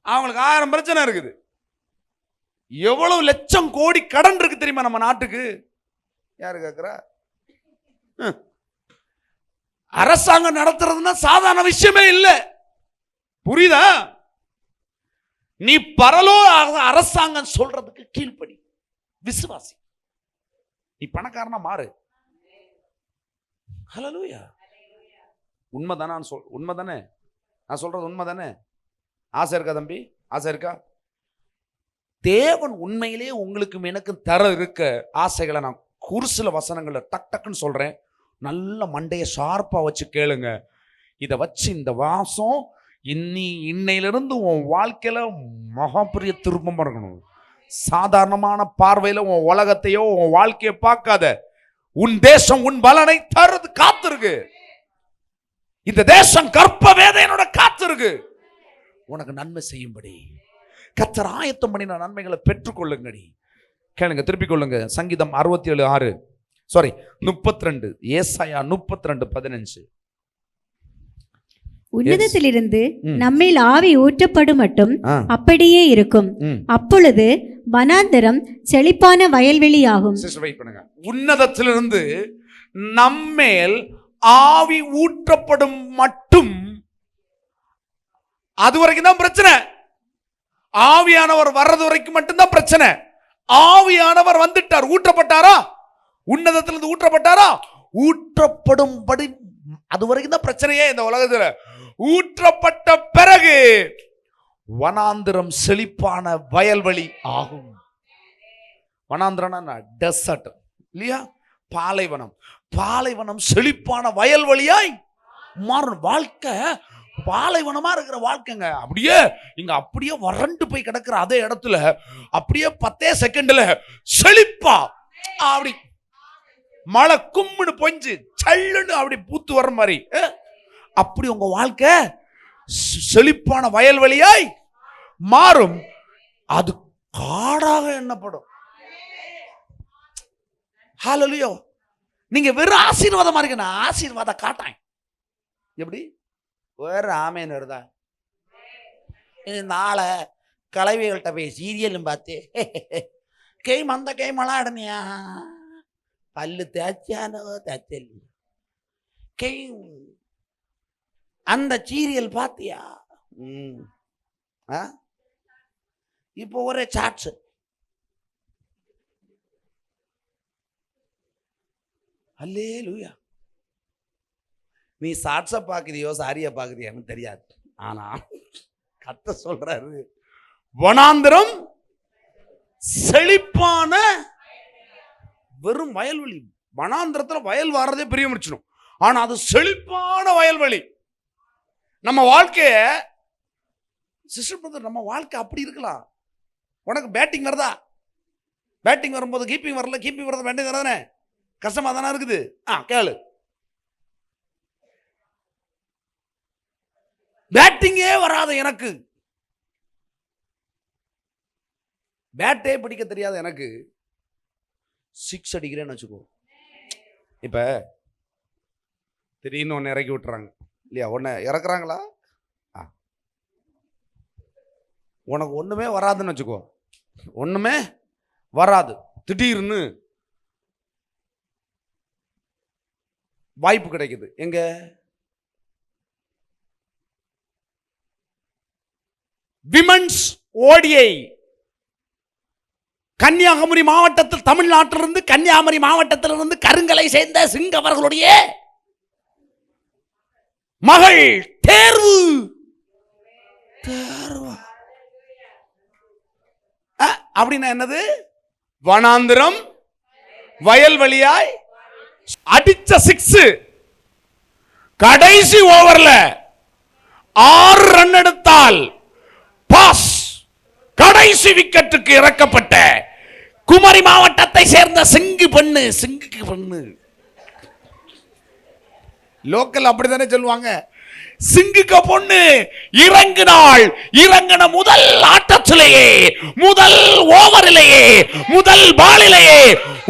அவங்களுக்கு 1000 பிரச்சனை இருக்குது. எவ்வளவு லட்சம் கோடி கடன் இருக்கு தெரியுமா நம்ம நாட்டுக்கு? யாரு கேட்கிறா? அரசாங்கம் நடத்துறதுன்னா சாதாரண விஷயமே இல்லை. புரியுதா? நீ பரலோக அரசாங்கம் சொல்றதுக்கு கீழ்ப்படி, விசுவாசி. நீ பணக்காரனா மாறு. ஹல்லேலூயா. உண்மைதானே? உண்மைதானே நான் சொல்றது? உண்மைதானே? ஆசை இருக்கா தம்பி? ஆசை இருக்கா? தேவன் உண்மையிலேயே உங்களுக்கும் எனக்கும் தர இருக்க ஆசைகளை நான் குறுசில வசனங்களை டக் டக்குன்னு சொல்றேன். நல்ல மண்டைய ஷார்ப்பா வச்சு கேளுங்க. இதை வச்சு இந்த வாசம் இன்னையிலிருந்து உன் வாழ்க்கையில மகாபெரிய திருப்பம் இருக்கணும். சாதாரணமான பார்வையில உன் உலகத்தையோ உன் வாழ்க்கையை பார்க்காத. உன் தேசம் உன் பலனை தருது, காத்திருக்கு. இந்த தேசம் கற்ப வேதையனோட காத்திருக்கு. உனக்கு நன்மை செய்யும்படி கர்த்தர் ஆயத்தம் பண்ணின நன்மைகளை பெற்றுக்கொள்ளுங்கடி. கேளுங்க, திருப்பிக் கொள்ளுங்க. சங்கீதம் 67:6 சாரி 32, ஏசாயா 32:15. உன்னதத்திலிருந்து நம்மேல் ஆவி ஊற்றப்படும் மட்டும் அப்படியே இருக்கும். அப்பொழுது வனாந்தரம் செழிப்பான வயல்வெளியாகும். உன்னதத்திலிருந்து நம்மேல் ஆவி ஊற்றப்படும் மட்டும், அது வரைக்கும் தான் பிரச்சனை. ஆவியானவர் வர்றது வரைக்கும் மட்டும்தான் பிரச்சனை. ஆவியானவர் வந்துட்டார், ஊற்றப்பட்டாரா? உன்னதத்திலிருந்து ஊற்றப்பட்டாரா? ஊற்றப்படும்படி அது வரைக்கும் தான் பிரச்சனையே இந்த உலகத்துல. ஊற்றப்பட்ட பிறகு வனாந்திரம் செழிப்பான வயல்வெளி ஆகும். வனாந்திரம்னா டெசர்ட் இல்லையா? பாலைவனம். பாலைவனம் செழிப்பான வயல்வெளியாய் மாறும். வாழ்க்கை பாலைவனமா இருக்கிற வாழ்க்கைங்க. அப்படியே இங்க அப்படியே வறண்டு போய் கிடக்குற அதே இடத்துல அப்படியே 10 செகண்ட்ல செழிப்பா அப்படி மழை கும்முன்னு பொஞ்சு சல்லுன்னு அப்படி பூத்து வர்ற மாதிரி அப்படி உங்க வாழ்க்கை செழிப்பான வயல்வெளியாய் மாறும். அது காடாக எண்ணப்படும். ஹல்லேலூயா. நீங்க வெறும் ஆசீர்வாதமா இருக்கு. நான் ஆசீர்வாதம் காட்டான். எப்படி வேற ஆமேன்னு வருதா? நாளை கலவைகள்கிட்ட போய் சீரியலும் பார்த்து கேம் அந்த கேமெல்லாம் ஆடனியா, பல்லு தேய்ச்சானோ தேய்ச்சல், கேம் அந்த சீரியல் பார்த்தியா? இப்போ ஒரே சாட்ஸ். அல்லேலூயா. நீ சாட்ஸை பார்க்குறியோ சாரியை பார்க்குறியான்னு தெரியாது. ஆனா கத்த சொல்றாரு, வனாந்திரம் செழிப்பான வெறும் வயல்வெளி. வனாந்திரத்துல வயல் வர்றதே பெரிய முடிச்சிடும். ஆனா அது செழிப்பான வயல்வெளி. நம்ம வாழ்க்கைய சிஸ்டர், நம்ம வாழ்க்கை அப்படி இருக்கலாம். உனக்கு பேட்டிங் வருதா? பேட்டிங் வரும்போது கீப்பிங் வரல, கீப்பிங் வரது பேட்டிங் வரதானே கஷ்டமா தானே இருக்குது. கேளு, பேட்டிங்கே வராது எனக்கு, பேட்டே பிடிக்க தெரியாது எனக்கு, 6 அடிக்கிறேன்னு வச்சுக்கோ. இப்ப திடீர்னு ஒன்று இறக்கி விட்டுறாங்க இல்லையா? ஒன்று இறக்குறாங்களா? உனக்கு ஒன்றுமே வராதுன்னு வச்சுக்கோ. ஒன்றுமே வராது. திடீர்னு வாய்ப்பு கிடைக்குது. எங்க? விமன்ஸ் ஓடிஐ கன்னியாகுமரி மாவட்டத்தில், தமிழ்நாட்டிலிருந்து கன்னியாகுமரி மாவட்டத்திலிருந்து கருங்கலை சேர்ந்த சிங் அவர்களுடைய மகள் தேர்வு. அப்படின்னா என்னது? வனாந்திரம் வயல்வெளியாய் அடிச்ச 6 கடைசி ஓவர்ல 6 ரன் எடுத்தால் பாஸ். கடைசி விக்கெட்டுக்கு இறக்கப்பட்ட குமரி மாவட்டத்தை சேர்ந்த சிங்கு பெண்ணு. சிங்குக்கு பெண்ணு லோக்கல் அப்படித்தானே சொல்லுவாங்க. சிங்குக்கு பொண்ணு இறங்கினாள். இறங்கின முதல் ஆட்டத்திலேயே, முதல் ஓவரிலேயே, முதல் பாலிலேயே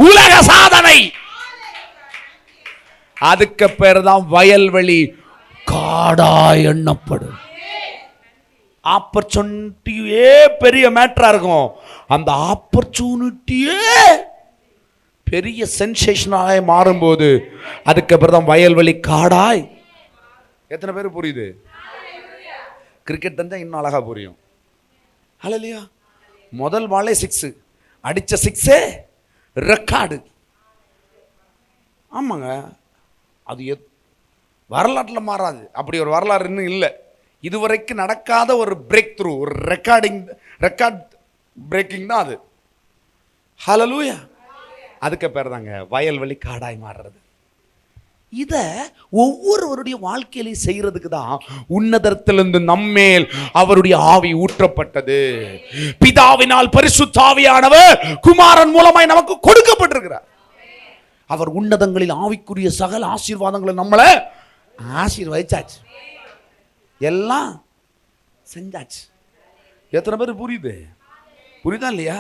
உலக சாதனை. அதுக்கு பேர் தான் வயல்வெளி காடா எண்ணப்படும். ஆப்பர்ச்சுனிட்டியே பெரிய மேட்டரா இருக்கும். அந்த ஆப்பர்ச்சுனிட்டியே பெரிய சென்சேஷனாக மாறும்போது அதுக்கு அப்புறம் தான் வயல்வெளி காடாய். எத்தனை பேர் புரியுது? கிரிக்கெட் தெரிஞ்சால் இன்னும் அழகாக புரியும். ஹல்லேலூயா. முதல் பாலே 6, அடித்த 6 ரெக்கார்டு. ஆமாங்க, அது வரலாற்றில் மாறாது. அப்படி ஒரு வரலாறு இன்னும் இல்லை. இதுவரைக்கும் நடக்காத ஒரு பிரேக் த்ரூ, ஒரு ரெக்கார்ட் பிரேக்கிங் தான் அது. ஹல்லேலூயா. அதுக்கு பேர் தாங்க வயல்வெளி காடாய் மாறுறது. இதை ஒவ்வொருவருடைய வாழ்க்கையிலையும் செய்யறதுக்கு தான் உன்னதத்திலிருந்து நம்மேல் அவருடைய ஆவி ஊற்றப்பட்டது. பிதாவினால் பரிசுத்த ஆவியானவர் குமாரன் மூலமாய் நமக்கு கொடுக்கப்பட்டிருக்கிறார். அவர் உன்னதங்களில் ஆவிக்குரிய சகல ஆசீர்வாதங்களை நம்மளை ஆசீர்வதிச்சாச்சு, எல்லாம் செஞ்சாச்சு. எத்தனை பேர் புரியுதா இல்லையா?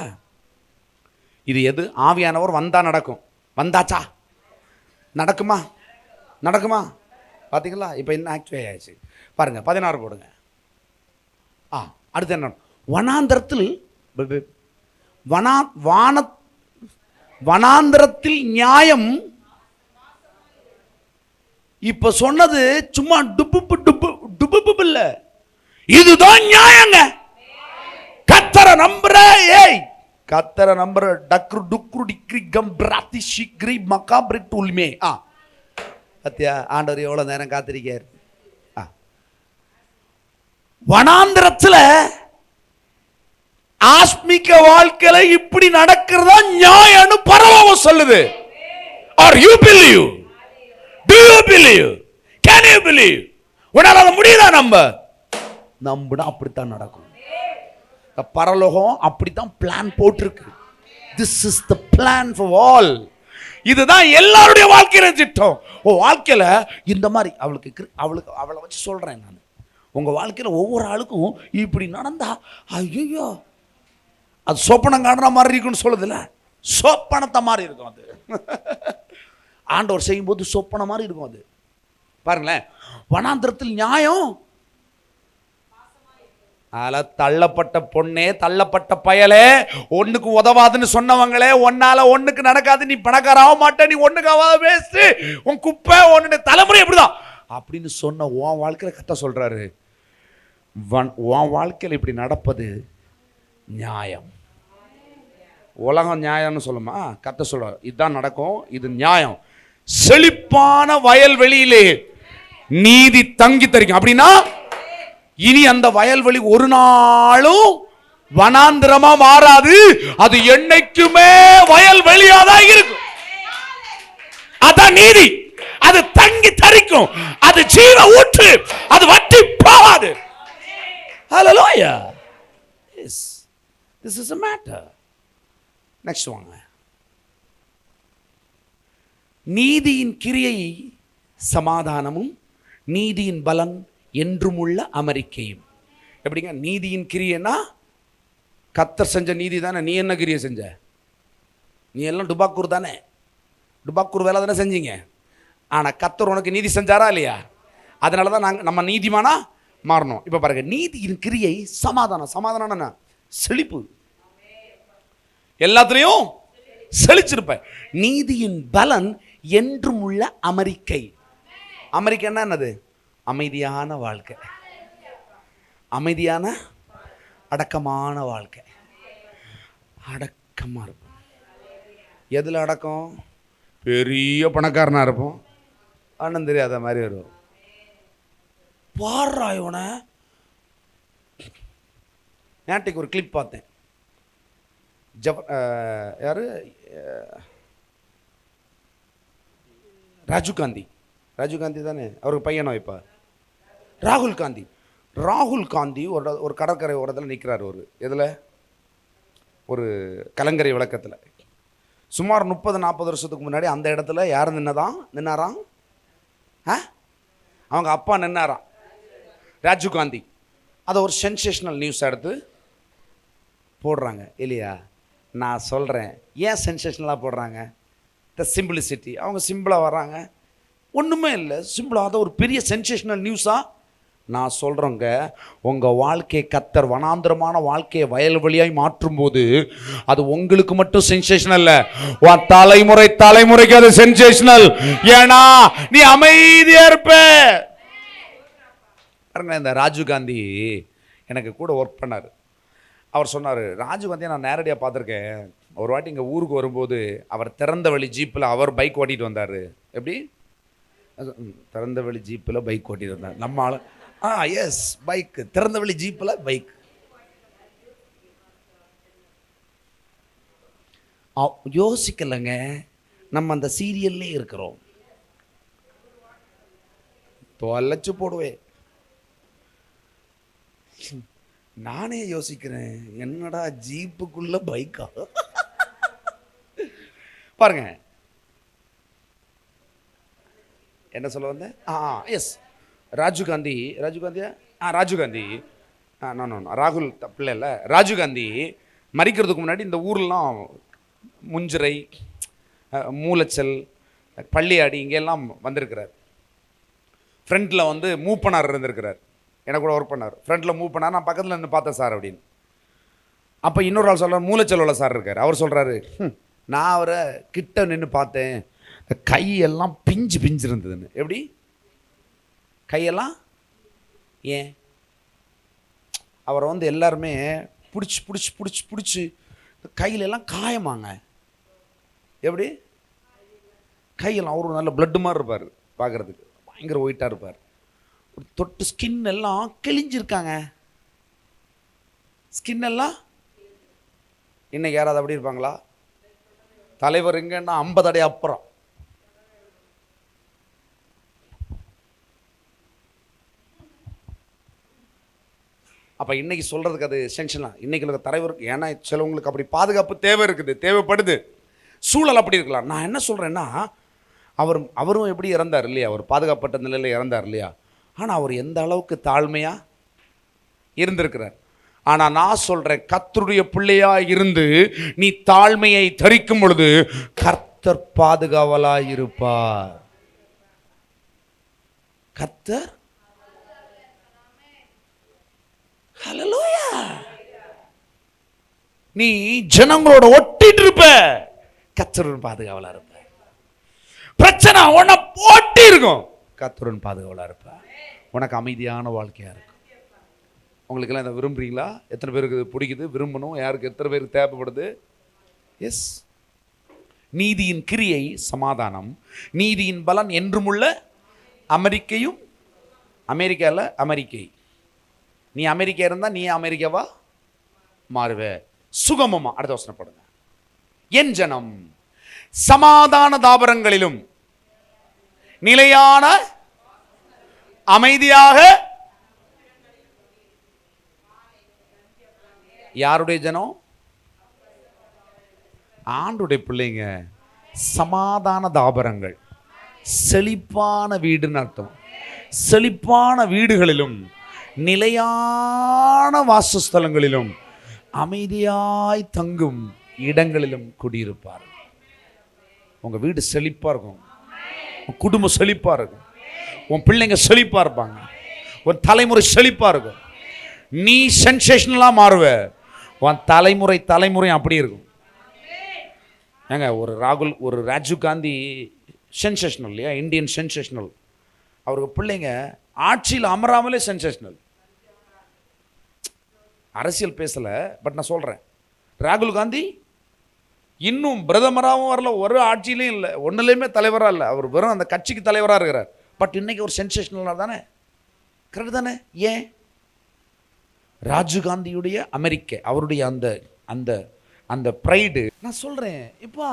இது எது? ஆவியானவர் வந்தா நடக்கும். வந்தாச்சா? நடக்குமா? பார்த்தீங்களா? இப்போ என்ன ஆக்டிவேட் ஆயிடுச்சு பாருங்க. 16 போடுங்க. அடுத்து என்ன? வனாந்தரத்தில் வனாந்தரத்தில் நியாயம். இப்ப சொன்னது சும்மா டுப்பு இல்ல, இதுதான் நியாயங்க. கத்தரை நம்புற, கத்தரை நம்புற டக்ரு டுக்ரு டிக்ரி கம் பிராத்தி ஷிக்ரி மகாபிரிட் உல்மே. பத்தியா, ஆண்டவர் எவ்வளவு நேரம் காத்திருக்கார். வனாந்திரத்துல ஆஸ்மிக வாழ்க்கையில இப்படி நடக்கிறதா நியாயம்னு பரலோகம் சொல்லுது. Or you believe? Do you believe? Can you believe? உன்னால அது முடியுதா? நம்புனா அப்படித்தான் நடக்கும். பரலோகம் அப்படித்தான் பிளான் போட்டிருக்கு. This is the plan for all. இதுதான் எல்லாருடைய வாழ்க்கையில திட்டம். வாழ்க்கையில இந்த மாதிரி அவளை வச்சு சொல்றேன் நான். உங்க வாழ்க்கையில ஒவ்வொரு ஆளுக்கும் இப்படி நடந்தா ஐயோ அது சொப்பனம் காணுற மாதிரி இருக்குன்னு சொல்லுதுல, சொப்பனத்தை மாதிரி இருக்கும் அது. ஆண்டவர் செய்யும் போது சொப்பன மாதிரி இருக்கும் அது. பாருங்களேன், வனாந்திரத்தில் நியாயம். தள்ளப்பட்ட பொண்ணே, தள்ளப்பட்ட பயலே, ஒண்ணுக்கு உதவாதுன்னு சொன்னவங்களே, ஒன்னால ஒண்ணுக்கு நடக்காது, நீ பணக்கார ஆக மாட்ட, நீ ஒண்ணுக்கு ஆகாத வேஸ்ட், உன் குப்பை, உன்னுடைய தலைமுறை எப்படிதான் அப்படின்னு சொன்ன உன் வாழ்க்கையில கத்த சொல்றாரு, உன் வாழ்க்கையில் இப்படி நடப்பது நியாயம். உலகம் நியாயம்னு சொல்லுமா? கத்த சொல்றாரு இதுதான் நடக்கும், இது நியாயம். செழிப்பான வயல்வெளியிலே நீதி தங்கி தரிக்கும். அப்படின்னா இனி அந்த வயல்வெளி ஒரு நாளும் வனாந்திரமா மாறாது, அது என்னைக்குமே வயல்வெளியாதான் இருக்கும். அதான் நீதி. அது தங்கி தரிக்கும், அது ஜீவ ஊற்று, அது வற்றி போகாது. Hallelujah. Yes, this is a matter. Next வாங்க. நீதியின் கிரியை சமாதானமும், நீதியின் பலன் என்றும் உள்ள அமெரிக்கையும். எப்படிங்க நீதியின் கிரியைன்னா? கத்தர் செஞ்ச நீதி தானே. நீ என்ன கிரியை செஞ்ச? நீ எல்லாம் டுபாக்கூர் தானே, டுபாக்கூர் வேலை தானே செஞ்சீங்க. ஆனால் கத்தர் உனக்கு நீதி செஞ்சாரா இல்லையா? அதனால தான் நம்ம நீதிமானா மாறணும். இப்போ பாருங்க, நீதியின் கிரியை சமாதானம். சமாதானம் என்ன? செழிப்பு. எல்லாத்துலேயும் செழிச்சிருப்ப. நீதியின் பலன் என்றும் உள்ள அமெரிக்கை. அமெரிக்கை என்னது? அமைதியான வாழ்க்கை, அமைதியான அடக்கமான வாழ்க்கை. அடக்கமாக இருக்கும். எதில் அடக்கம்? பெரிய பணக்காரனாக இருப்போம், அண்ணன் தெரியாத மாதிரி வருவோம். பாடுறா இவனை. நேற்றுக்கு ஒரு கிளிப் பார்த்தேன். யாரு? ராஜீவ் காந்தி தானே, அவருக்கு பையனோ இப்போ ராகுல் காந்தி ஒரு கடற்கரை ஓரத்தில் நிற்கிறார். ஒரு இதில் ஒரு கலங்கரை விளக்கத்தில். சுமார் 30-40 வருஷத்துக்கு முன்னாடி அந்த இடத்துல யார் நின்னாராம்? அவங்க அப்பா நின்னாராம், ராஜீவ் காந்தி. அதை ஒரு சென்சேஷனல் நியூஸ் எடுத்து போடுறாங்க இல்லையா? நான் சொல்கிறேன், ஏன் சென்சேஷனலாக போடுறாங்க? த சிம்பிளிசிட்டி. அவங்க சிம்பிளாக வர்றாங்க, ஒன்றுமே இல்லை, சிம்பிளாக. அதை ஒரு பெரிய சென்சேஷனல் நியூஸாக நான் சொல்கிறேங்க. உங்கள் வாழ்க்கையை கத்தர் வனாந்திரமான வாழ்க்கையை வயல்வெளியாய் மாற்றும்போது அது உங்களுக்கு மட்டும் சென்சேஷனல் இல்லை, உன் தலைமுறைக்கு அது சென்சேஷனல். ஏன்னா நீ அமைதியா இருப்ப. பாருங்க, இந்த ராஜீவ் காந்தி எனக்கு கூட ஒர்க் பண்ணார். அவர் சொன்னார், ராஜீவ் காந்தியை நான் நேரடியாக பார்த்துருக்கேன். ஒரு வாட்டி இங்கே ஊருக்கு வரும்போது அவர் திறந்த வழி ஜீப்பில் அவர் பைக் ஓட்டிகிட்டு வந்தார். எப்படி? திறந்த வழி ஜீப்பில் பைக் ஓட்டிகிட்டு வந்தார். நம்ம ஆள் எஸ், பைக், திறந்த வழி ஜீப்பில் பைக். யோசிக்கலைங்க, நம்ம அந்த சீரியல்லே இருக்கிறோம். தொலைச்சு போடுவேன். நானே யோசிக்கிறேன், என்னடா ஜீப்புக்குள்ள பைக்கா? பாருங்க, என்ன சொல்ல வந்தேன்? எஸ், ராஜீவ் காந்தி. ராஜீவ் காந்தி ராகுல் பிள்ளை இல்லை, ராஜீவ் காந்தி மறிக்கிறதுக்கு முன்னாடி இந்த ஊர்லாம் முஞ்சிரை, மூலச்சல், பள்ளியாடி இங்கெல்லாம் வந்திருக்கிறார். ஃப்ரண்ட்டில் வந்து மூப்பனார் இருந்திருக்கிறார். எனக்கு கூட ஒர்க் பண்ணார். ஃப்ரண்ட்டில் மூவ் பண்ணார். நான் பக்கத்தில் நின்று பார்த்தேன் சார் அப்படின்னு. அப்போ இன்னொரு ஆள் சொல்கிறார், மூலச்செல்வல சார் இருக்கார். அவர் சொல்கிறாரு, நான் அவரை கிட்ட நின்று பார்த்தேன், கையெல்லாம் பிஞ்சு இருந்ததுன்னு. எப்படி கையெல்லாம்? ஏன்? அவரை வந்து எல்லாருமே பிடிச்சி கையிலெல்லாம் காயமாங்க. எப்படி? கையெல்லாம் அவரு நல்ல பிளட்டு மாதிரி இருப்பார், பார்க்குறதுக்கு பயங்கர ஒயிட்டாக இருப்பார். தொட்டு ஸ்கின் எல்லாம் கிழிஞ்சிருக்காங்க. ஸ்கின் எல்லாம் இன்னைக்கு யாராவது அப்படி இருப்பாங்களா? தலைவர் எங்கன்னா 50 அடி அப்புறம். அப்போ இன்னைக்கு சொல்கிறதுக்கு அது சென்ஷனா? இன்னைக்கு உள்ள தலைவருக்கு, ஏன்னா சிலவங்களுக்கு அப்படி பாதுகாப்பு தேவை இருக்குது, தேவைப்படுது. சூழல் அப்படி இருக்கலாம். நான் என்ன சொல்கிறேன்னா, அவரும் எப்படி இறந்தார் இல்லையா? அவர் பாதுகாப்பட்ட நிலையில் இறந்தார் இல்லையா? ஆனால் அவர் எந்த அளவுக்கு தாழ்மையாக இருந்திருக்கிறார். ஆனால் நான் சொல்கிறேன், கர்த்தருடைய பிள்ளையாக இருந்து நீ தாழ்மையை தரிக்கும் பொழுது கர்த்தர் பாதுகாவலாக இருப்பார். கர்த்தர் ஹல்லேலூயா. நீ ஜனங்களோட ஒட்டிட்டு இருப்ப, கர்த்தருடன் பாதுகாவலாக இருப்ப. பிரச்சனை உன்னை போட்டி இருக்கும், கர்த்தருடன் பாதுகாவலாக இருப்ப. உனக்கு அமைதியான வாழ்க்கையாக இருக்கும். உங்களுக்கெல்லாம் இதை விரும்புறீங்களா? எத்தனை பேருக்கு இது பிடிக்குது? விரும்பணும். யாருக்கு, எத்தனை பேருக்கு தேவைப்படுது? எஸ். நீதியின் கிரியை சமாதானம், நீதியின் பலன் என்றுமுள்ள அமெரிக்கையும். அமெரிக்காவில் அமெரிக்கை. நீ அமெரிக்கா இருந்தால் நீ அமெரிக்காவா மாறுவே. சுகமமா. அடுத்த வசனப்படுங்க. என் ஜனம் சமாதான தாபரங்களிலும் நிலையான அமைதியாக. யாருடைய ஜனம்? ஆண்டுடைய பிள்ளைங்க. சமாதான தாபரங்கள், செழிப்பான வீடுன்னு அர்த்தம். செழிப்பான வீடுகளிலும் நிலையான வாசஸ்தலங்களிலும் அமைதியாய் தங்கும் இடங்களிலும் குடியிருப்பார். உங்க வீடு செழிப்பா இருக்கும், உன் குடும்பம் செழிப்பா இருக்கும், உன் பிள்ளைங்க செழிப்பா இருப்பாங்க, உன் தலைமுறை செழிப்பா இருக்கும். நீ சென்சேஷனலா மாறுவ, உன் தலைமுறை அப்படி இருக்கும். ஏங்க, ஒரு ராஜீவ் காந்தி சென்சேஷனல் இல்லையா? Indian sensational. அவருக்கு பிள்ளைங்க ஆட்சியில் அமராமலே சென்சேஷனல். அரசியல் பேசல, பட் நான் சொல்றேன், ராகுல் காந்தி இன்னும் பிரதமராகவும் வரல, ஒரு ஆட்சியிலையும் இல்லை, ஒன்றுலையுமே தலைவராக இல்லை. அவர் வெறும் அந்த கட்சிக்கு தலைவராக இருக்கிறார். பட் இன்னைக்கு ஒரு சென்சேஷனல் தானே? கரெக்ட் தானே? ஏன்? ராஜீவ் காந்தியுடைய அமெரிக்க, அவருடைய அந்த அந்த அந்த ப்ரைடு. நான் சொல்றேன், இப்போ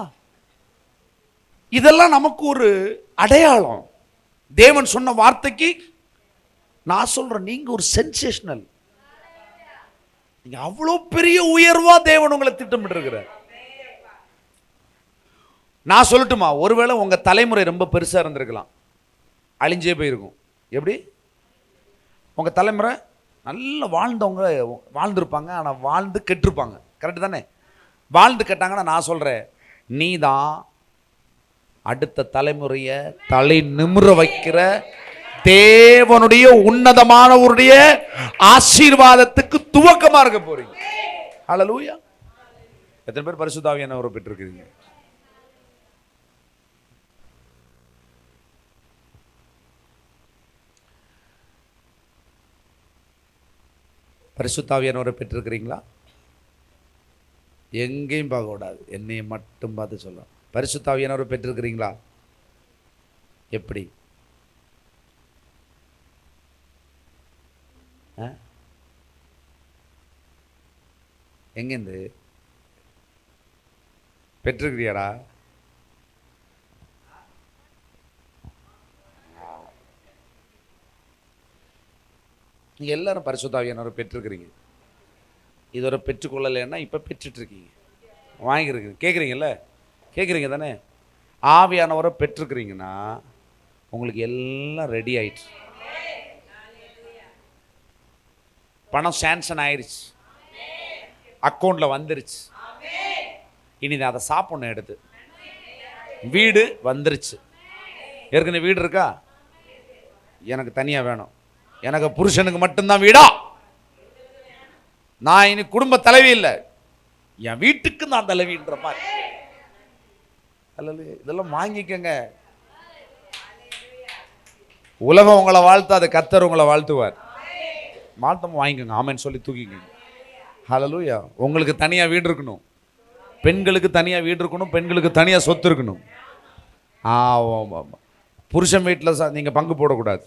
இதெல்லாம் நமக்கு ஒரு அடையாளம். தேவன் சொன்ன வார்த்தைக்கு நான் சொல்றேன், நீங்க ஒரு சென்சேஷனல். நீங்க அவ்வளோ பெரிய உயர்வா தேவன் உங்களை திட்டமிட்டு இருக்கிறார். நான் சொல்லட்டுமா? ஒருவேளை உங்க தலைமுறை ரொம்ப பெருசா இருந்திருக்கலாம், அழிஞ்சே போயிருக்கும். எப்படி? உங்க தலைமுறை நல்ல வாழ்ந்தவங்க வாழ்ந்துருப்பாங்க, ஆனால் வாழ்ந்து கெட்டிருப்பாங்க. கரெக்டு தானே? வாழ்ந்து கெட்டாங்கன்னா நான் சொல்றேன், நீ தான் அடுத்த தலைமுறைய தலை நிமிர வைக்கிற தேவனுடைய உன்னதமானவருடைய ஆசீர்வாதத்துக்கு துவக்கமா இருக்க போறீங்க. ஹல்லேலூயா. எத்தனை பேர் பரிசுத்த ஆவியானவரை பெற்றிருக்கிறீங்க? பரிசுத்த ஆவியானவரை பெற்றிருக்கிறீங்களா? எங்கேயும் பார்க்கக்கூடாது, என்னையை மட்டும் பார்த்து சொல்லலாம். பரிசுத்த ஆவியானவரை பெற்றிருக்கிறீங்களா? எப்படி? எங்கேருந்து பெற்றிருக்கிறியாடா? நீங்க எல்லாரும் பரிசுத்த ஆவியானவரை பெற்றிருக்கிறீங்க. இதுவரை பெற்றுக்கொள்ளலைன்னா இப்போ பெற்றுட்ருக்கீங்க, வாங்கிக்கிறீங்க. கேட்குறீங்க தானே? ஆவியானவரை பெற்றிருக்கிறீங்கன்னா உங்களுக்கு எல்லாம் ரெடி ஆயிடுச்சு. பணம் சாங்ஷன் ஆயிடுச்சு, அக்கௌண்ட்டில் வந்துருச்சு. இனி அதை சாப்பிடணும் எடுத்து. வீடு வந்துருச்சு. ஏற்கனவே வீடு இருக்கா? எனக்கு தனியாக வேணும். எனக்கு புருஷனுக்கு மட்டும்தான் வீடா? நான் இனி குடும்ப தலைவி இல்லை, என் வீட்டுக்கு நான் தலைவின்ற மாதிரி. அல்ல, இதெல்லாம் வாங்கிக்கங்க. உலகம் உங்களை வாழ்த்தாது, கர்த்தர் உங்களை வாழ்த்துவார். வாழ்த்தம் வாங்கிக்கோங்க, ஆமென் சொல்லி தூக்கிக்கங்க. ஹல்லேலூயா. உங்களுக்கு தனியாக வீடு இருக்கணும், பெண்களுக்கு தனியாக வீடு இருக்கணும், பெண்களுக்கு தனியாக சொத்து இருக்கணும். புருஷன் வீட்டில் நீங்கள் பங்கு போடக்கூடாது.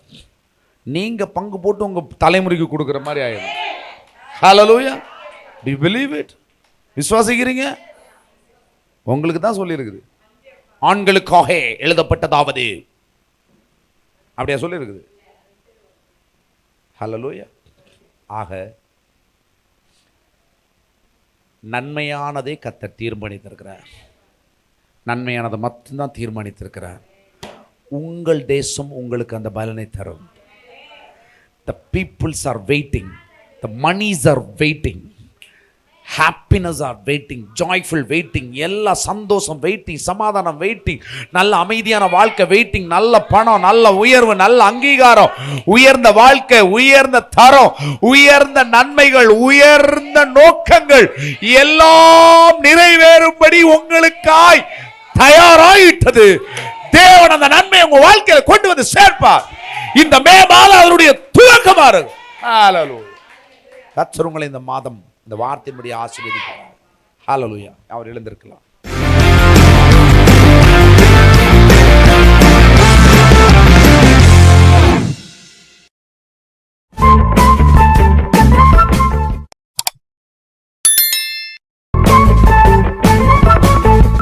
நீங்கள் பங்கு போட்டு உங்கள் தலைமுறைக்கு கொடுக்குற மாதிரி ஆயிடும். Hallelujah. Do you believe it? விசுவாசிக்கிறீங்க? உங்களுக்கு தான் சொல்லியிருக்குது, ஆண்களுக்காக எழுதப்பட்டதாவது. அப்படியா சொல்லியிருக்குது? ஹல்லேலூயா. ஆக நன்மையானதை கர்த்தர் தீர்மானித்திருக்கிறார். நன்மையானதை மட்டும்தான் தீர்மானித்திருக்கிறார். உங்கள் தேசம் உங்களுக்கு அந்த பலனை தரும். The peoples are waiting, the monies are waiting, happiness are waiting, joyful waiting, எல்லா சந்தோஷம் வெயிட்டிங், சமாதானம் வெயிட்டிங், நல்ல அமைதியான வாழ்க்கை வெயிட்டிங், நல்ல பணம், நல்ல உயர்வு, நல்ல அங்கீகாரம், உயர்ந்த வாழ்க்கை, உயர்ந்த தரம், உயர்ந்த நன்மைகள், உயர்ந்த நோக்கங்கள் எல்லாம் நிறைவேறும்படி உங்களுக்காய் தயாராயிட்டது. தேவன் அந்த நன்மை உங்க வாழ்க்கையில கொண்டு வந்து சேர்ப்பார். இந்த மே மாதம் அதனுடைய துவக்கமா இருக்கு. ஹல்லேலூயா. கர்த்தர் உங்களை இந்த மாதம் இந்த வார்த்தையின்படி ஆசீர்வதிப்பார். ஹல்லேலூயா. அவர் எழுந்திருக்கலாம்.